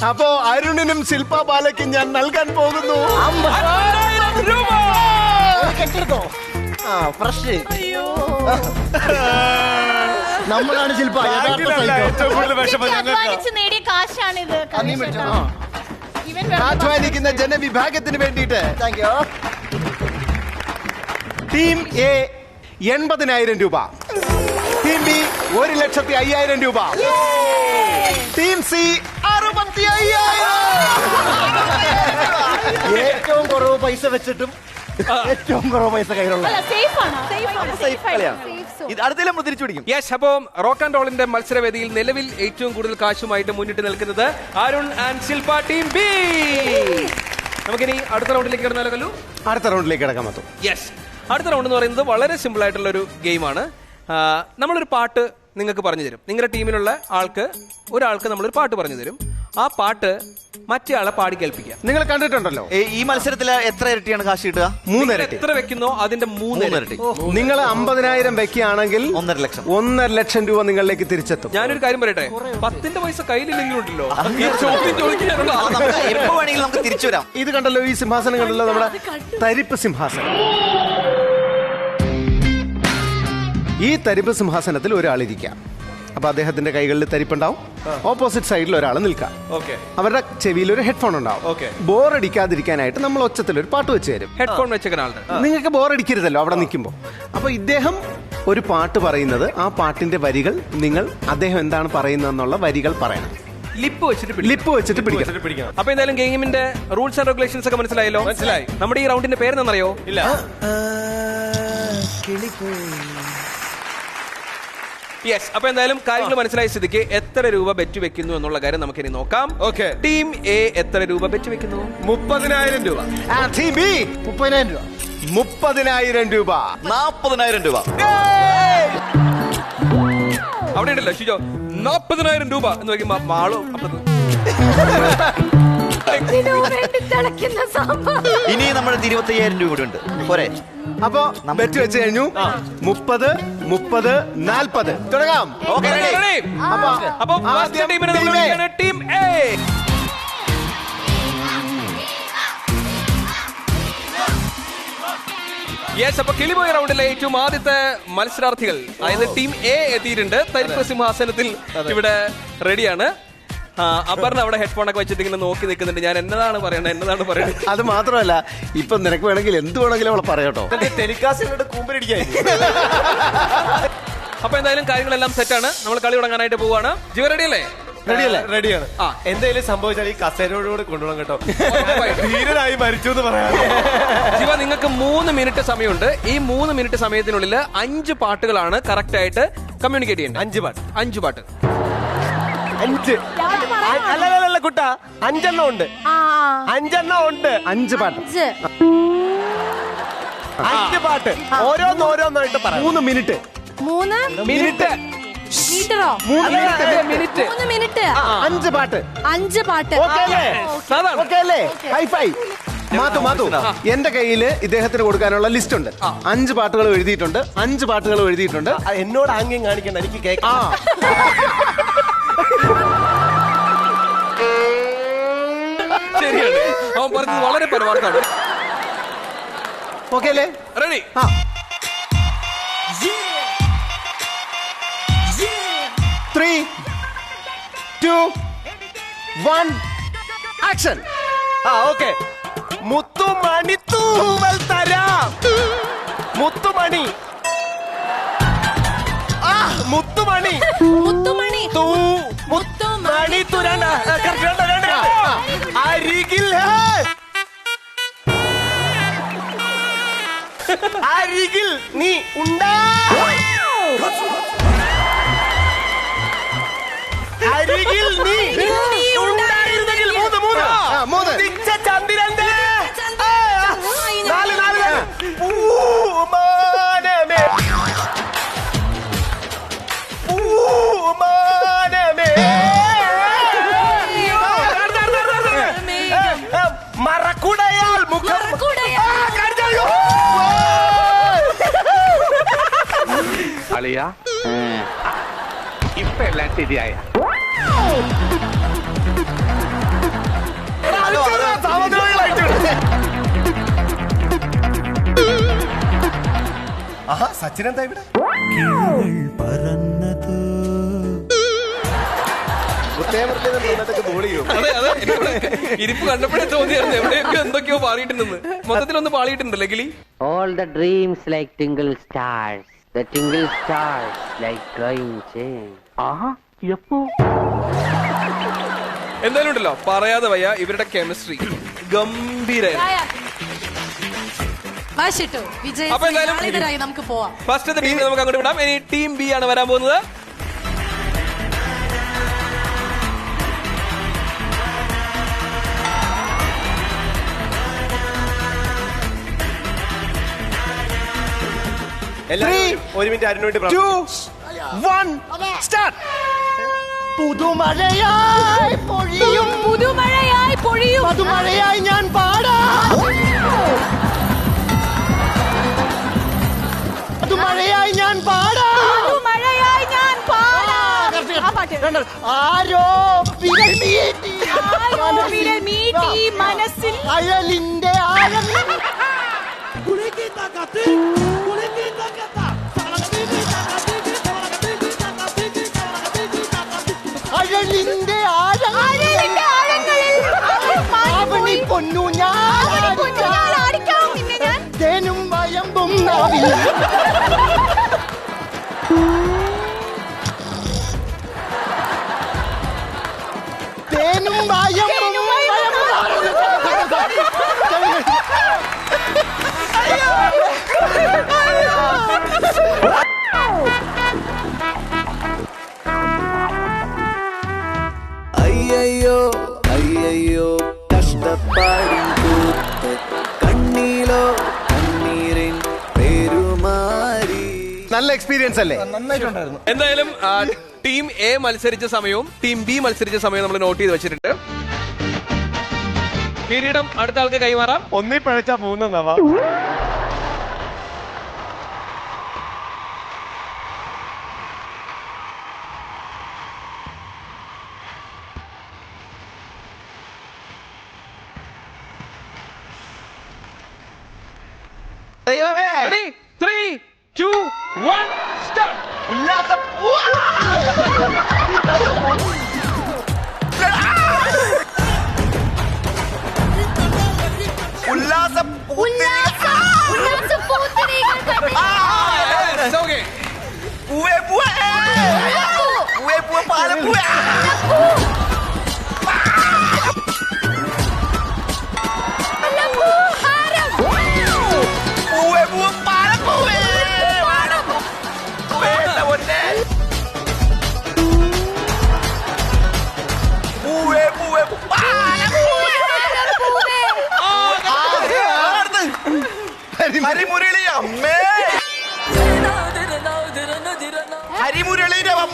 അപ്പോ അരുണിനും ശില്പ ബാലയ്ക്കും ഞാൻ നൽകാൻ പോകുന്നു 50,000 രൂപ. കെട്ടെടുത്തോ. ആ ഫ്രഷ്. നമ്മളാണ് ശില്പ ഏറ്റവും കൂടുതൽ വിഷമം ഞങ്ങൾക്ക്. അധ്വാനിച്ച് നേടിയ കാശാണിത്. ഇവൻ അധ്വാനിക്കുന്ന ജനവിഭാഗത്തിന് വേണ്ടിയിട്ട് താങ്ക് യു. ടീം എ 80,000 രൂപ, ടീം ബി 1,05,000 രൂപ, ടീം സി 65,000. ഏറ്റവും കുറവ് പൈസ വെച്ചിട്ടും ഏറ്റവും കുറവ് പൈസ കയ്യിലുള്ള അടുത്തേലും നമ്മൾ തിരിച്ചു പിടിക്കും. യെസ്, അപ്പം റോക്ക് ആൻഡ് റോളിന്റെ മത്സരവേദിയിൽ നിലവിൽ ഏറ്റവും കൂടുതൽ കാശുമായിട്ട് മുന്നിട്ട് നിൽക്കുന്നത് Arun and Shilpa team B. നമുക്കിനി അടുത്ത റൗണ്ടിലേക്ക് കിടന്നാലോ കല്ലു? അടുത്ത റൗണ്ടിലേക്ക് കിടക്കാൻ പറ്റും. യെസ്, അടുത്ത റൗണ്ട് എന്ന് പറയുന്നത് വളരെ സിമ്പിൾ ആയിട്ടുള്ള ഒരു ഗെയിമാണ്. നമ്മളൊരു പാട്ട് നിങ്ങൾക്ക് പറഞ്ഞു തരും. നിങ്ങളുടെ ടീമിലുള്ള ഒരാൾക്ക് നമ്മളൊരു പാട്ട് പറഞ്ഞു തരും. ആ പാട്ട് മറ്റേ ആളെ പാടി കേൾപ്പിക്കുക. നിങ്ങൾ കണ്ടിട്ടുണ്ടല്ലോ ഈ മത്സരത്തിൽ എത്ര ഇരട്ടിയാണ് കാശ് കിട്ടുക? 3 ഇരട്ടി. എത്ര വെക്കുന്നോ അതിന്റെ 3 ഇരട്ടി. നിങ്ങൾ 50,000 വെക്കുകയാണെങ്കിൽ 1.5 ലക്ഷം. 1.5 ലക്ഷം രൂപ നിങ്ങളിലേക്ക് തിരിച്ചെത്തും. ഞാനൊരു കാര്യം പറയട്ടെ, 10ന്റെ പൈസ കയ്യിലില്ലെങ്കിലും ഉണ്ടല്ലോ ഈ ചോദ്യം ചോദിക്കാനുള്ള എപ്പോ വേണമെങ്കിലും നമുക്ക് തിരിച്ചു വരാം. ഇത് കണ്ടല്ലോ, ഈ സിംഹാസനം കണ്ടല്ലോ, നമ്മുടെ തരിപ്പ് സിംഹാസനം. ഈ തരിപ്പ് സിംഹാസനത്തിൽ ഒരാളിരിക്കാം. അപ്പൊ അദ്ദേഹത്തിന്റെ കൈകളിൽ തരിപ്പുണ്ടാവും. ഓപ്പോസിറ്റ് സൈഡിൽ ഒരാൾ നിൽക്കാം. അവരുടെ ചെവിയിൽ ഒരു ഹെഡ്ഫോൺ ഉണ്ടാവും. ബോറടിക്കാതിരിക്കാനായിട്ട് നമ്മൾ ഒച്ചത്തിൽ ഒരു പാട്ട് വെച്ച് തരും. ഹെഡ്ഫോൺ വെച്ചേക്കുന്ന ആളുടെ നിങ്ങൾക്ക് ബോറടിക്കരുതല്ലോ അവിടെ നിൽക്കുമ്പോൾ. അപ്പൊ ഇദ്ദേഹം ഒരു പാട്ട് പറയുന്നത്, ആ പാട്ടിന്റെ വരികൾ നിങ്ങൾ അദ്ദേഹം എന്താണ് പറയുന്നതെന്നുള്ള വരികൾ പറയണം. ലിപ്പ് വെച്ചിട്ട് പിടിക്കണം. അപ്പൊ എന്തായാലും ഗെയിമിന്റെ റൂൾസ് ആൻഡ് റെഗുലേഷൻസ് ഒക്കെ മനസ്സിലായല്ലോ? മനസ്സിലായി. നമ്മുടെ ഈ റൗണ്ടിന്റെ പേര് എന്താണെന്നറിയോ? ഇല്ല. യെസ്, അപ്പൊ എന്തായാലും കാര്യങ്ങൾ മനസ്സിലായ സ്ഥിതിക്ക് എത്ര രൂപ ബെറ്റ് വെക്കുന്നു എന്നുള്ള കാര്യം നമുക്ക് ഇനി നോക്കാം. ടീം എ എത്ര രൂപ ബെറ്റ് വെക്കുന്നു? 30,000 രൂപ. ടീം ബി 30,000 രൂപ. 30,000 രൂപ. 40,000 രൂപ. അവിടെ ഉണ്ടല്ലോ ഷിജോ 40,000 രൂപ എന്ന് നോക്കി മാളു അപ്പുറത്ത്. ഇനി നമ്മുടെ 25,000 രൂപ കൂടി ഉണ്ട് പോരെ? അപ്പൊ ബെറ്റ് വെച്ച് കഴിഞ്ഞു. 30, 30, 40 തുടങ്ങാം. അപ്പൊ ഫസ്റ്റ് ടീമിനെ നമ്മൾ വിളിക്കുകയാണ് ടീം എ. യെസ്, അപ്പൊ കിളിപോയ റൗണ്ടിലെ ഏറ്റവും ആദ്യത്തെ മത്സരാർത്ഥികൾ അതായത് ടീം എ എത്തിയിട്ടുണ്ട്. തരിപ്പ് സിംഹാസനത്തിൽ ഇവിടെ റെഡിയാണ്. അപർണ അവിടെ ഹെഡ്ഫോൺ ഒക്കെ വെച്ചിട്ട് ഇങ്ങനെ നോക്കി നിൽക്കുന്നുണ്ട്. ഞാൻ എന്നതാണ് പറയണത്. അത് മാത്രമല്ല, ഇപ്പൊ നിനക്ക് വേണമെങ്കിൽ എന്ത് വേണമെങ്കിലും അവളെ പറയാട്ടോ. ടെലികാസ്റ്റ് കൂമ്പരിടിക്കാൻ. അപ്പൊ എന്തായാലും കാര്യങ്ങളെല്ലാം സെറ്റാണ്. നമ്മൾ കളി തുടങ്ങാനായിട്ട് പോവാണ്. ജീവ റെഡി അല്ലേ? റെഡിയാണ്. എന്തായാലും സംഭവിച്ചാൽ ഈ കസേരയോടുകൂടെ കൊണ്ടുപോകാം കേട്ടോ. ധീരനായി മരിച്ചു എന്ന് പറയാം. ജീവ, നിങ്ങൾക്ക് 3 മിനിറ്റ് സമയമുണ്ട്. ഈ 3 മിനിറ്റ് സമയത്തിനുള്ളിൽ 5 പാട്ടുകളാണ് കറക്റ്റ് ആയിട്ട് കമ്മ്യൂണിക്കേറ്റ് ചെയ്യേണ്ടത്. 5 പാട്ട്. 5 പാട്ട്. 5 അല്ല കുട്ട, 5 എണ്ണം ഉണ്ട്. 5 എണ്ണം ഉണ്ട്. 5 പാട്ട്. 5 പാട്ട് ഓരോന്നായിട്ട് പറയാം. 3 മിനിറ്റ്. 3 മിനിറ്റ്. മീറ്ററോ? 3 മിനിറ്റ്. 3 മിനിറ്റ്. 5 പാട്ട്. 5 പാട്ട്. ഓക്കെ അല്ലേ? ഹൈഫൈ. മാത്തു എന്റെ കയ്യിൽ ഇദ്ദേഹത്തിന് കൊടുക്കാനുള്ള ലിസ്റ്റ് ഉണ്ട്. 5 പാട്ടുകൾ എഴുതിയിട്ടുണ്ട്. 5 പാട്ടുകൾ എഴുതിയിട്ടുണ്ട്. എന്നോട് ആംഗ്യം കാണിക്കണ്ട, എനിക്ക് കേൾക്കാം. ശരിയാണ്, അവൻ പറഞ്ഞത് വളരെ പരമാർത്ഥാണ്. ഓക്കെ അല്ലേ? റെഡി? 3, 2, 1 ആക്ഷൻ. ഓക്കെ. മുത്തുമണി തൂവൽ തരാം. മുത്തുമണി. മുത്തുമണി. മുത്തുമണി. മുത്തുമണി തുരണ്ട. അരികിൽ അരികിൽ നീ ഉണ്ടാ. അരികിൽ നീ ഉണ്ടായിരുന്നെങ്കിൽ 3 ചന്ദ്രന്റെ 4 പൂമാനമേ പൂമാനമേ മറക്കുടയാൽ മുഖം അളിയ ഇപ്പൊ എല്ലാം ശരിയായ. സച്ചിൻ എന്താ ഇവിടെ? ഇരിപ്പ് കണ്ടപ്പോഴേ തോന്നിയായിരുന്നു എവിടെയൊക്കെ എന്തൊക്കെയോ പാടിയിട്ടുണ്ടെന്ന്. മൊത്തത്തിലൊന്ന് പാടിയിട്ടുണ്ടല്ലേ കിളി? All the dreams like tingle stars, the tingle stars like glowing chains. എന്തായാലും ഉണ്ടല്ലോ, പറയാതെ വയ്യ, ഇവരുടെ കെമിസ്ട്രി ഗംഭീരായിരുന്നു. അപ്പൊ എന്തായാലും നമുക്ക് പോവാം. ഫസ്റ്റത്തെ ടീം നമുക്ക് അങ്ങോട്ട് വിടാം. ഇനി ടീം ബി ആണ് വരാൻ പോകുന്നത്. ഒരു മിനിറ്റ് അതിനുവേണ്ടി 2, 1 സ്റ്റാർട്ട്. പുതുമഴയായി പൊഴിയും പുതുമഴയായി പൊഴിയും പുതുമഴയായി ഞാൻ പാടാം. പുതുമഴയായി ഞാൻ പാടാം. പുതുമഴയായി ഞാൻ പാടാം. ആ പാട്ട്. ആരോ വിരൽ മീട്ടി മനസ്സിൽ അഴലിന്റെ ആഴം അഴലിന്റെ ആഴങ്ങളിൽ അവനി പൊന്നു ഞാൻ തേനും വയമ്പും നാവിൽ തേനും വയമ്പും അയ്യോ അയ്യോ കഷ്ടപ്പാടിൻ കൂത്ത് കണ്ണീലോ കണ്ണീരിൻ പെരുമാറി. നല്ല എക്സ്പീരിയൻസ് അല്ലേ? നന്നായിട്ടുണ്ടായിരുന്നു. എന്തായാലും ടീം എ മത്സരിച്ച സമയവും ടീം ബി മത്സരിച്ച സമയവും നമ്മൾ നോട്ട് ചെയ്ത് വെച്ചിട്ടുണ്ട്. കിരീടം അടുത്ത ആൾക്ക് കൈമാറാം. ഒന്നി പഴച്ച 3 നവ. Ready? 3, 2, 1, start. Okay. ഹരിമുരളി അമ്മേ ഹരിമുരളീരവം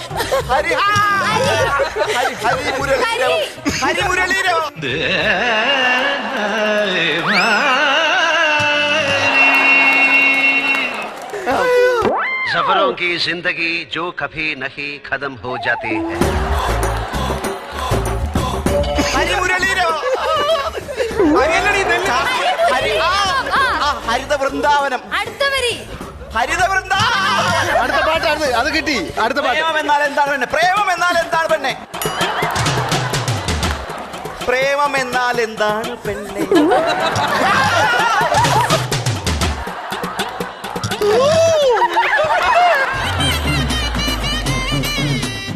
ഹരിമുരളീരവം सफरों की जिंदगी जो कभी नहीं खत्म हो जाती है. ഹരിത വൃന്ദാവനം. ഹരിത വൃന്ദാവനം. അടുത്ത പാട്ടാണ് അത് കിട്ടി. അടുത്ത പാട്ട്. പ്രേമം എന്നാൽ എന്താണ് പെണ്ണെ? പ്രേമം എന്നാൽ എന്താണ് പെണ്ണെ? പ്രേമം എന്നാൽ എന്താണ് പെണ്ണെ?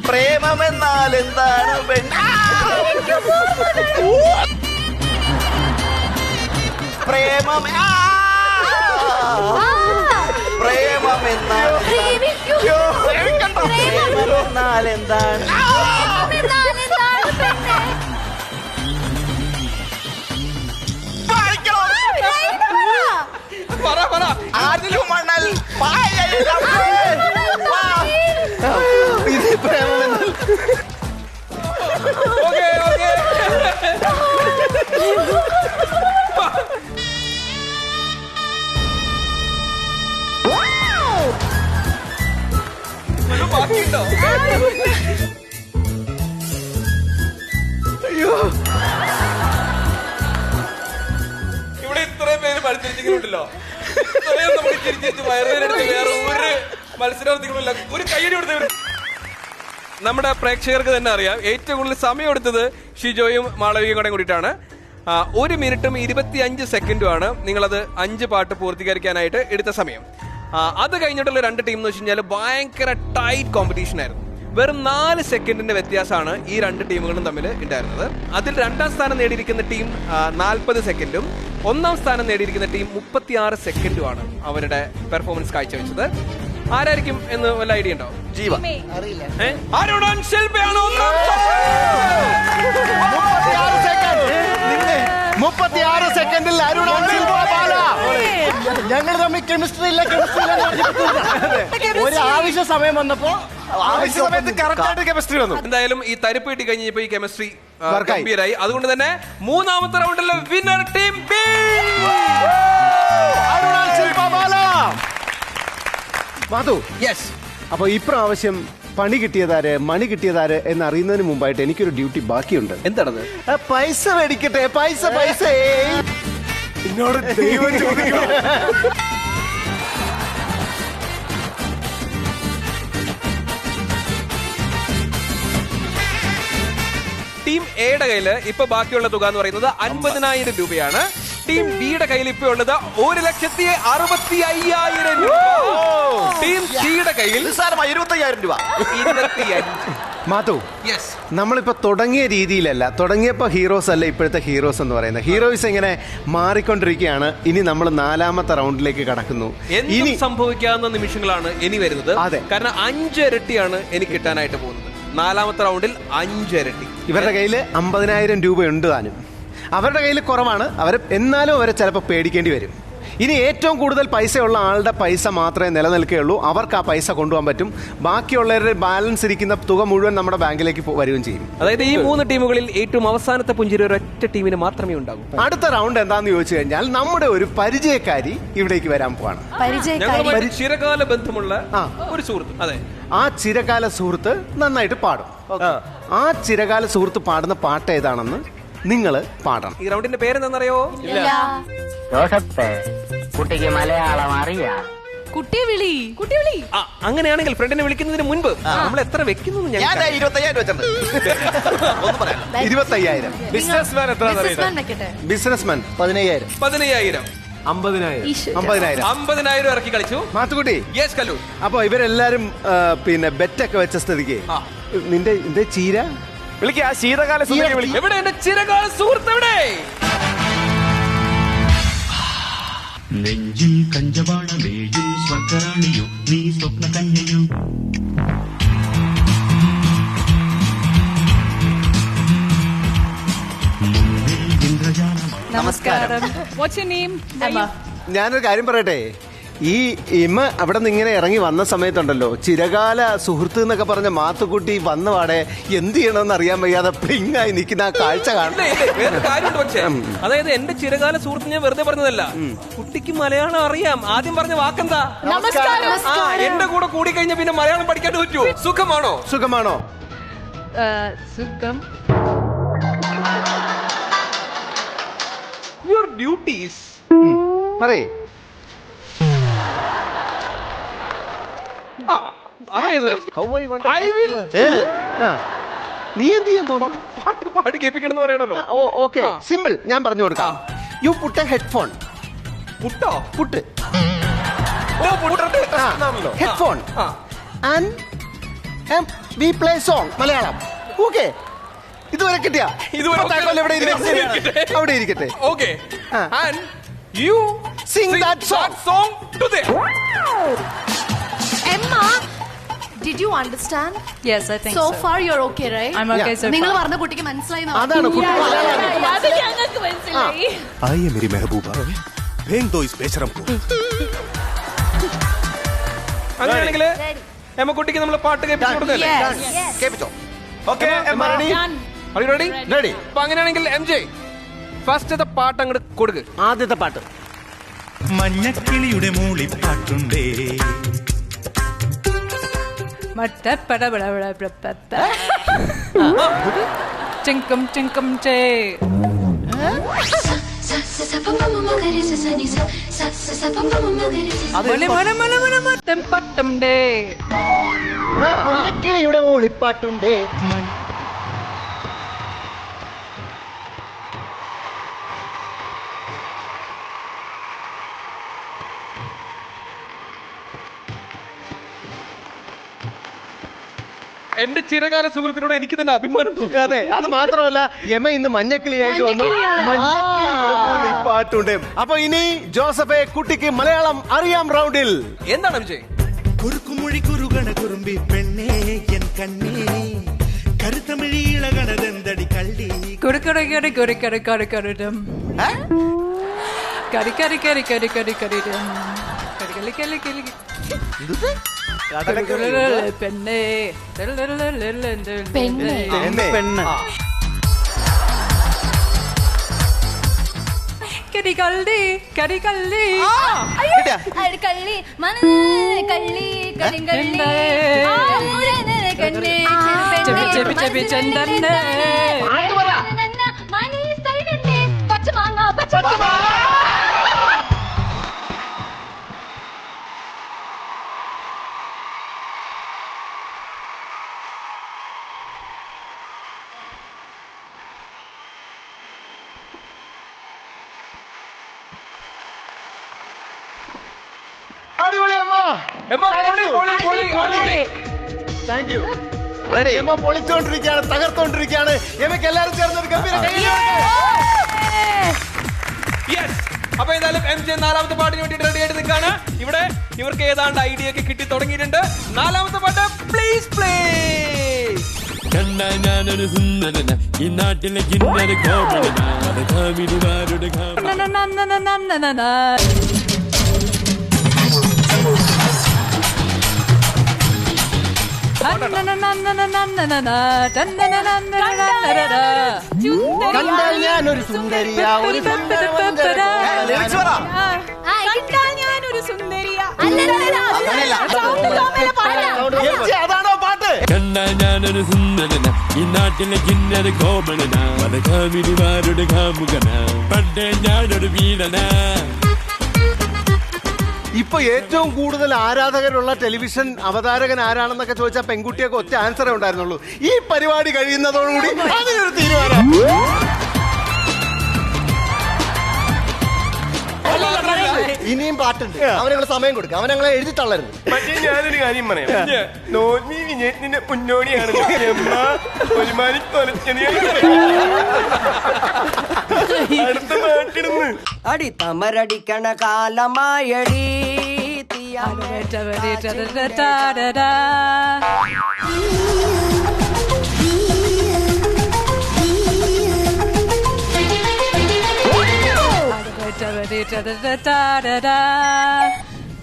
പ്രേമം എന്നാൽ എന്താണ് പെണ്ണെ? പ്രേമം പ്രേമം എന്നാൽ എന്താണ്? ആരിലും മണൽ ഇത് പ്രേമം. ബാക്കിയുണ്ടോ? അയ്യോ, ഇവിടെ ഇത്രയും പേര് മത്സരിച്ചിട്ടുണ്ടല്ലോ. ഇത്രയും നമുക്ക് ചിരിച്ചിരിച്ച് വയറുവേദനെടുത്ത് വേറെ ഒരു മത്സരാർത്ഥികളുമില്ല. ഒരു കയ്യടി കൊടുത്തവർ. നമ്മുടെ പ്രേക്ഷകർക്ക് തന്നെ അറിയാം, ഏറ്റവും കൂടുതൽ സമയം എടുത്തത് ഷിജോയും മാളവികയും കൂടെ കൂടിയിട്ടാണ്. 1 മിനിറ്റും 25 സെക്കൻഡുമാണ് നിങ്ങളത് 5 പാട്ട് പൂർത്തീകരിക്കാനായിട്ട് എടുത്ത സമയം. അത് കഴിഞ്ഞിട്ടുള്ള 2 ടീം എന്ന് വെച്ച് കഴിഞ്ഞാൽ ഭയങ്കര ടൈറ്റ് കോമ്പറ്റീഷൻ ആയിരുന്നു. വെറും 4 സെക്കൻഡിന്റെ വ്യത്യാസമാണ് ഈ 2 ടീമുകളും തമ്മിൽ ഉണ്ടായിരുന്നത്. അതിൽ 2ാം സ്ഥാനം നേടിയിരിക്കുന്ന ടീം 40 സെക്കൻഡും 1ാം സ്ഥാനം നേടിയിരിക്കുന്ന ടീം 36 സെക്കൻഡുമാണ് അവരുടെ പെർഫോമൻസ് കാഴ്ചവെച്ചത്. ആരായിരിക്കും എന്ന് വല്ല ഐഡിയ ഉണ്ടോ? ജീവ. അരുണൻ ശില്പയാണോ? 36 സെക്കൻഡിൽ അരുണൻ ശില്പ ബാല. ഞങ്ങൾ തമ്മിൽ കെമിസ്ട്രി ഇല്ല, ഒരു ആവശ്യ സമയം വന്നപ്പോ ആവശ്യ സമയത്ത് കറക്റ്റ് ആയിട്ട് കെമിസ്ട്രി വന്നു. എന്തായാലും ഈ തരിപ്പ് കിട്ടി കഴിഞ്ഞപ്പോ ഈ കെമിസ്ട്രി ഗംഭീരായി. അതുകൊണ്ട് തന്നെ 3ാമത്തെ റൗണ്ടിലെ വിന്നർ ടീം ബി. അരുണൻ ശില്പ ബാല. മാധു, യെസ്. അപ്പൊ ഇപ്രാവശ്യം പണി കിട്ടിയതാര് മണി കിട്ടിയതാര് എന്നറിയുന്നതിന് മുമ്പായിട്ട് എനിക്കൊരു ഡ്യൂട്ടി ബാക്കിയുണ്ട്. എന്താണത്? പൈസ മേടിക്കട്ടെ. പൈസ പൈസ എന്നോട് ദൈവം ചോദിക്കണം. ടീം എയുടെ കയ്യില് ഇപ്പൊ ബാക്കിയുള്ള തുക എന്ന് പറയുന്നത് 50,000 രൂപയാണ്. ടീം ബിയുടെ കയ്യിൽ ഇപ്പൊ ഉള്ളത് 1,65,000 രൂപ. ടീം സിയുടെ കയ്യിൽ 25,000 രൂപ. 25. മാധു, നമ്മളിപ്പോ തുടങ്ങിയ രീതിയിലല്ല. തുടങ്ങിയപ്പോ ഹീറോസ് അല്ല ഇപ്പോഴത്തെ ഹീറോസ് എന്ന് പറയുന്നത്. ഹീറോസ് ഇങ്ങനെ മാറിക്കൊണ്ടിരിക്കുകയാണ്. ഇനി നമ്മൾ 4ാമത്തെ റൗണ്ടിലേക്ക് കടക്കുന്നു. ഇനി സംഭവിക്കാവുന്ന നിമിഷങ്ങളാണ് ഇനി വരുന്നത്. അതെ, കാരണം 5 ഇരട്ടിയാണ് എനിക്ക് കിട്ടാനായിട്ട് പോകുന്നത്. 4ാമത്തെ റൗണ്ടിൽ 5 ഇരട്ടി. ഇവരുടെ കയ്യിൽ 50,000 രൂപ ഉണ്ട് താനും. അവരുടെ കയ്യിൽ കുറവാണ്. എന്നാലും അവരെ ചിലപ്പോൾ പേടിക്കേണ്ടി വരും. ഇനി ഏറ്റവും കൂടുതൽ പൈസയുള്ള ആളുടെ പൈസ മാത്രമേ നിലനിൽക്കുകയുള്ളൂ. അവർക്ക് ആ പൈസ കൊണ്ടുപോകാൻ പറ്റും. ബാക്കിയുള്ളവരുടെ ബാലൻസ് ഇരിക്കുന്ന തുക മുഴുവൻ നമ്മുടെ ബാങ്കിലേക്ക് വരികയും ചെയ്യും. അതായത് ഈ 3 ടീമുകളിൽ ഏറ്റവും അവസാനത്തെ പുഞ്ചിരി ഒരൊറ്റ ടീമിന് മാത്രമേ ഉണ്ടാകൂ. അടുത്ത റൗണ്ട് എന്താന്ന് ചോദിച്ചു കഴിഞ്ഞാൽ നമ്മുടെ ഒരു പരിചയക്കാരി ഇവിടേക്ക് വരാൻ പോവാണ്. ചിരകാല ബന്ധമുള്ള ഒരു സുഹൃത്ത്. അതെ, ആ ചിരകാല സുഹൃത്ത് നന്നായിട്ട് പാടും. ആ ചിരകാല സുഹൃത്ത് പാടുന്ന പാട്ട് ഏതാണെന്ന് നിങ്ങൾ പാടണം. ഈ റൗണ്ടിന്റെ പേരെന്താണെന്നറിയോ? കുട്ടിക്ക് മലയാളം അറിയാം. കുട്ടിയെ വിളി. അങ്ങനെയാണെങ്കിൽ ഫ്രണ്ടിനെ വിളിക്കുന്നതിന് മുൻപ് നമ്മൾ എത്ര വെക്കുന്നു? 25,000. ബിസിനസ്മാൻ എത്ര? ബിസിനസ്മാൻ 15,000. 50,000 ഇറക്കി കളിച്ചു മാത്തുക്കുട്ടി. യെസ് കല്ലു. അപ്പൊ ഇവരെല്ലാരും പിന്നെ ബെറ്റൊക്കെ വെച്ച സ്ഥിതിക്ക് നിന്റെ ചീര വിളിക്കുക. ശീതകാല സുന്ദരി വിളിക്കുക. എവിടെ എന്റെ ചിരകാല സുഹൃത്ത്? എവിടെ? നെഞ്ചിൽ കഞ്ചവാണ വേജിൽ സ്വർഗറാണിയോ നീ സ്വപ്ന കന്യയോ. നമസ്കാരം. What's your name? ഞാനൊരു കാര്യം പറയട്ടെ. ഈ ഇമ്മ അവിടെ നിന്ന് ഇങ്ങനെ ഇറങ്ങി വന്ന സമയത്തുണ്ടല്ലോ, ചിരകാല സുഹൃത്ത് എന്നൊക്കെ പറഞ്ഞ മാത്തുക്കുട്ടി വന്ന പാടെ എന്ത് ചെയ്യണമെന്ന് അറിയാൻ വയ്യാതെ പ്ലിങ്ങായി നിൽക്കുന്ന ആ കാഴ്ച കാണും. അതായത് എന്റെ ചിരകാല സുഹൃത്ത് ഞാൻ വെറുതെ പറഞ്ഞതല്ല. കുട്ടിക്ക് മലയാളം അറിയാം. ആദ്യം പറഞ്ഞ വാക്കെന്താ? എന്റെ കൂടെ കൂടി കഴിഞ്ഞ പിന്നെ മലയാളം പഠിക്കാൻ പറ്റുമോ? സുഖമാണോ? സുഖമാണോ? സുഖം. Your duties. പറയേ. നീ എന്ത് ചെയ്യാൻ തോന്നും? പാട്ട് കേൾപ്പിക്കണം എന്ന് പറയണല്ലോ. Okay, simple. ഞാൻ പറഞ്ഞു കൊടുക്കാം. You put a headphone. പുട്ടോ? Put headphone and we play song Malayalam. Okay, ഇതുവരെ കിട്ടിയ അവിടെ ഇരിക്കട്ടെ. Okay, and you sing that song to them. Emma, did you understand? Yes, I think so. So far you're okay, right? I'm okay so far. നിങ്ങൾ പറഞ്ഞ കുട്ടിക്ക് മനസ്സിലായി. അതാണ് കുട്ടി. അത് ഞങ്ങൾക്ക് മനസ്സിലായി. ആയ മേരി മെഹബൂബ ഭേങ് ദോ ഇസ് ബേശറം കോ. അങ്ങനെയാണെങ്കിൽ എമ്മ കുട്ടിക്ക് നമ്മൾ പാട്ട് കേൾപ്പിച്ചു കൊടുക്കല്ലേ? കേൾപ്പിച്ചോ. Okay, Emma ready? Are you ready? Ready. അപ്പൊ അങ്ങനെയാണെങ്കിൽ MJ ഫസ്റ്റത്തെ പാട്ട് അങ്ങോട്ട് കൊടുക്ക്. ആദ്യത്തെ പാട്ട്. മഞ്ഞക്കിളിയുടെ മൂളിപ്പാട്ടുണ്ടേ ചിങ്കം ചിങ്കം ചേ. മഞ്ഞക്കിളിയുടെ മൂളിപ്പാട്ടുണ്ടേ. എന്റെ ചിരകാല സുഹൃത്തിനോട് എനിക്ക് തന്നെ അഭിമാനം. അതെ, അത് മാത്രമല്ല യമ ഇന്ന് മഞ്ഞക്കിളിയായിട്ട് വന്നു. പാട്ടുണ്ട്. അപ്പൊ ഇനി ജോസഫെ കുട്ടിക്ക് മലയാളം അറിയാം റൗണ്ടിൽ. എന്താണ് MJ? കുറുക്കുമൊഴി കുറുകണ കുറുമ്പി പെണ്ണേ എൻ കണ്ണേ കരുത്തമിഴി ഇളകണതെന്തടി കള്ളി കുറുക്കറി കുറുക്കറി കറുക്കറും കറി കറി കറി കറി കറി കറിടും കറി കറി കറി പെണ്ണേ പെണ്ണ്. കരി കള്ളി കരി കള്ളി കള്ളി കള്ളി കരിങ്കള്ളി ചെപ്പി ചെപ്പി ചെപ്പി ചന്ദന്നെ പച്ചമാങ്ങ പച്ചമാങ്ങ. പൊളിച്ചോണ്ടിരിക്കുകയാണ്, തകർത്തോണ്ടിരിക്കുകയാണ്. എമക്ക് എല്ലാവരും ചേർന്ന് ഒരു ഗംഭീര അപ്പൊ ഏതായാലും MJ നാലാമത്തെ പാട്ടിന് വേണ്ടി റെഡി ആയിട്ട് നിൽക്കാണ്. ഇവിടെ ഇവർക്ക് ഏതാണ്ട് ഐഡിയ ഒക്കെ കിട്ടി തുടങ്ങിയിട്ടുണ്ട്. നാലാമത്തെ പാട്ട് പ്ലീസ് പ്ലേ. കണ്ട ഞാനൊരു സുന്ദരന ഈ നാട്ടിലെ കിന്നര കോമളന കണ്ടാൽ ഞാനൊരു സുന്ദരിയ ഒരു അതാണോ പാട്ട്? കണ്ടാ ഞാനൊരു സുന്ദരന ഈ നാട്ടിലെ കിന്നര കോമളന മതകാമിനിമാരുടെ കാമുകന പണ്ടേ ഞാനൊരു വീരന. ഇപ്പൊ ഏറ്റവും കൂടുതൽ ആരാധകരുള്ള ടെലിവിഷൻ അവതാരകൻ ആരാണെന്നൊക്കെ ചോദിച്ചാൽ പെൺകുട്ടിയൊക്കെ ഒറ്റ ആൻസറേ ഉണ്ടായിരുന്നുള്ളൂ. ഈ പരിപാടി കഴിയുന്നതോടുകൂടി അതിനൊരു തീരുമാനം. ഇനിയും പാട്ടുണ്ട്. അവനുള്ള സമയം കൊടുക്കുക. അവനങ്ങളെ എഴുതി തള്ളരുത്. പക്ഷേ ഞാനൊരു കാര്യം പറയാം. നിന്റെ മുന്നോടിയാണ് അടുത്ത പാട്ടിടുന്നു. അടി തമരടിക്കണ കാലമായടി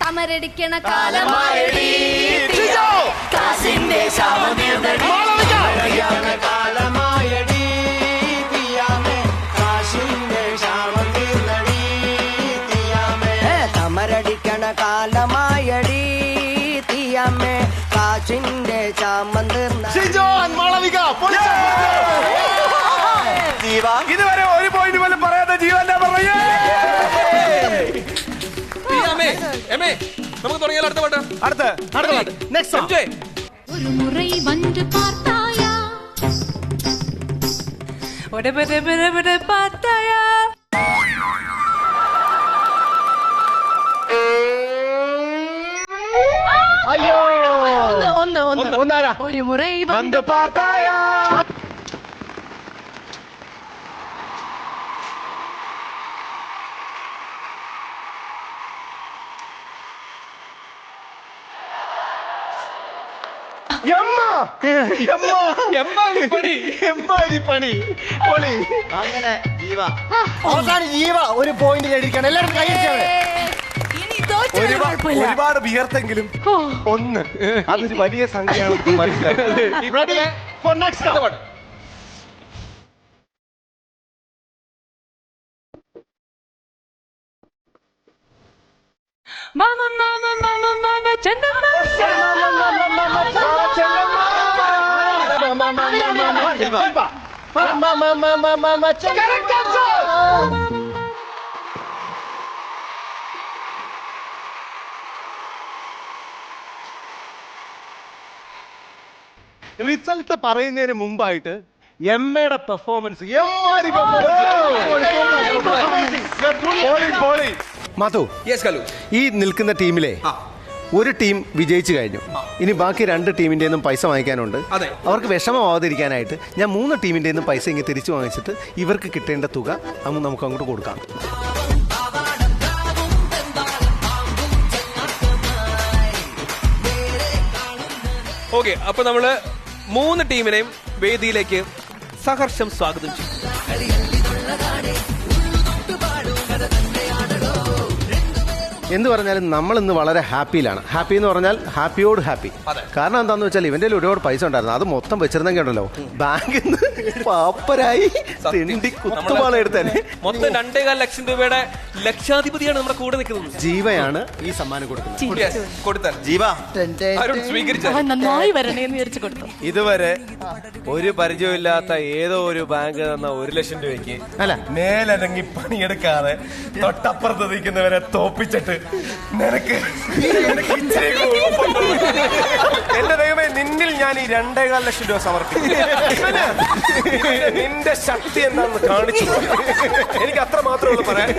തമരടിക്കണ കാലമായടി കാസിന്റെ കാലമായടി തീയാമേ കാശിന്റെ ശാമം തീർന്നടി തീയാമേ. തമരടിക്കണ കാലമായടി തീയമ്മേ കാശിന്റെ ചാമം തീർന്ന. ഇതുവരെ ഒരു പോയിന്റ് പോലും പറയാതെ ജീവന്റെ പറയേ. നമുക്ക് തുടങ്ങിയാൽ അടുത്ത പാട്ട്. അടുത്ത പാട്ട് നെക്സ്റ്റ്. ഒരു മുறை வந்து பார்த்தாயா பார்த்தாயா അയ്യോ ഒന്നാരാ ഒരു മുறை வந்து பார்த்தாயா. അങ്ങനെ ജീവ അവസാനം ജീവ ഒരു പോയിന്റ് നേടിയിരിക്കണം. എല്ലാവരും കൈയടിച്ചാണ്. ഒരുപാട് വിയർത്തെങ്കിലും ഒന്ന് അതൊരു വലിയ സംഖ്യയാണ്. റിസൾട്ട് പറയുന്നതിന് മുമ്പായിട്ട് എമ്മയുടെ പെർഫോമൻസ് മാധു, ഈ നിൽക്കുന്ന ടീമിലെ ഒരു ടീം വിജയിച്ചു കഴിഞ്ഞു. ഇനി ബാക്കി 2 ടീമിന്റെ പൈസ വാങ്ങിക്കാനുണ്ട്. അവർക്ക് വിഷമമാവാതിരിക്കാനായിട്ട് ഞാൻ 3 ടീമിന്റെ പൈസ ഇങ്ങനെ തിരിച്ചു വാങ്ങിച്ചിട്ട് ഇവർക്ക് കിട്ടേണ്ട തുക നമുക്ക് അങ്ങോട്ട് കൊടുക്കാം. ഓക്കെ, അപ്പൊ നമ്മള് 3 ടീമിനെയും വേദിയിലേക്ക് സഹർഷം സ്വാഗതം ചെയ്യും. എന്ത് പറഞ്ഞാലും നമ്മൾ ഇന്ന് വളരെ ഹാപ്പിയിലാണ്. ഹാപ്പി എന്ന് പറഞ്ഞാൽ ഹാപ്പിയോട് ഹാപ്പി. കാരണം എന്താന്ന് വെച്ചാൽ ഇവന്റെ ഒരുപാട് പൈസ ഉണ്ടായിരുന്നു. അത് മൊത്തം വെച്ചിരുന്നെങ്കിൽ ഉണ്ടല്ലോ ബാങ്കിൽ നിന്ന് പാപ്പരായി കുത്തുപാള എടുത്തേനെ. മൊത്തം 2.5 ലക്ഷം രൂപയുടെ ലക്ഷാധിപതിയാണ് നമ്മുടെ കൂടെ നിൽക്കുന്നത്. ജീവയാണ് ഈ സമ്മാനം കൊടുക്കുന്നത്. ജീവ നന്നായി വരണേന്ന് വിചാരിച്ചു കൊടുത്തു. ഇതുവരെ ഒരു പരിചയമില്ലാത്ത ഏതോ ഒരു ബാങ്ക് തന്ന 1 ലക്ഷം രൂപയ്ക്ക് അല്ല മേലനങ്ങി പണിയെടുക്കാതെ തൊട്ടപ്പുറത്ത് നിൽക്കുന്നവരെ തോപ്പിച്ചിട്ട് നിനക്ക് എന്റെ ദൈവമേ, നിന്നിൽ ഞാൻ ഈ 2.25 ലക്ഷം രൂപ സമർപ്പിക്കും. നിന്റെ ശക്തി എന്താണെന്ന് കാണിച്ചു. എനിക്ക് അത്ര മാത്രമേ ഉള്ളൂ പറയാൻ.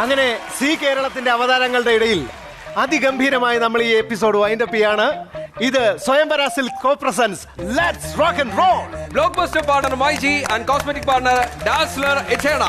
അങ്ങനെ സി കേരളത്തിന്റെ അവതാരങ്ങളുടെ ഇടയിൽ അതിഗംഭീരമായി നമ്മൾ ഈ എപ്പിസോഡ് വൈൻഡപ്പ് ചെയ്യാണ്. ഇത് Swayamvara silk co presents let's rock and roll. Blockbuster partner MyG and cosmetic partner dazzler എച്ചേണ.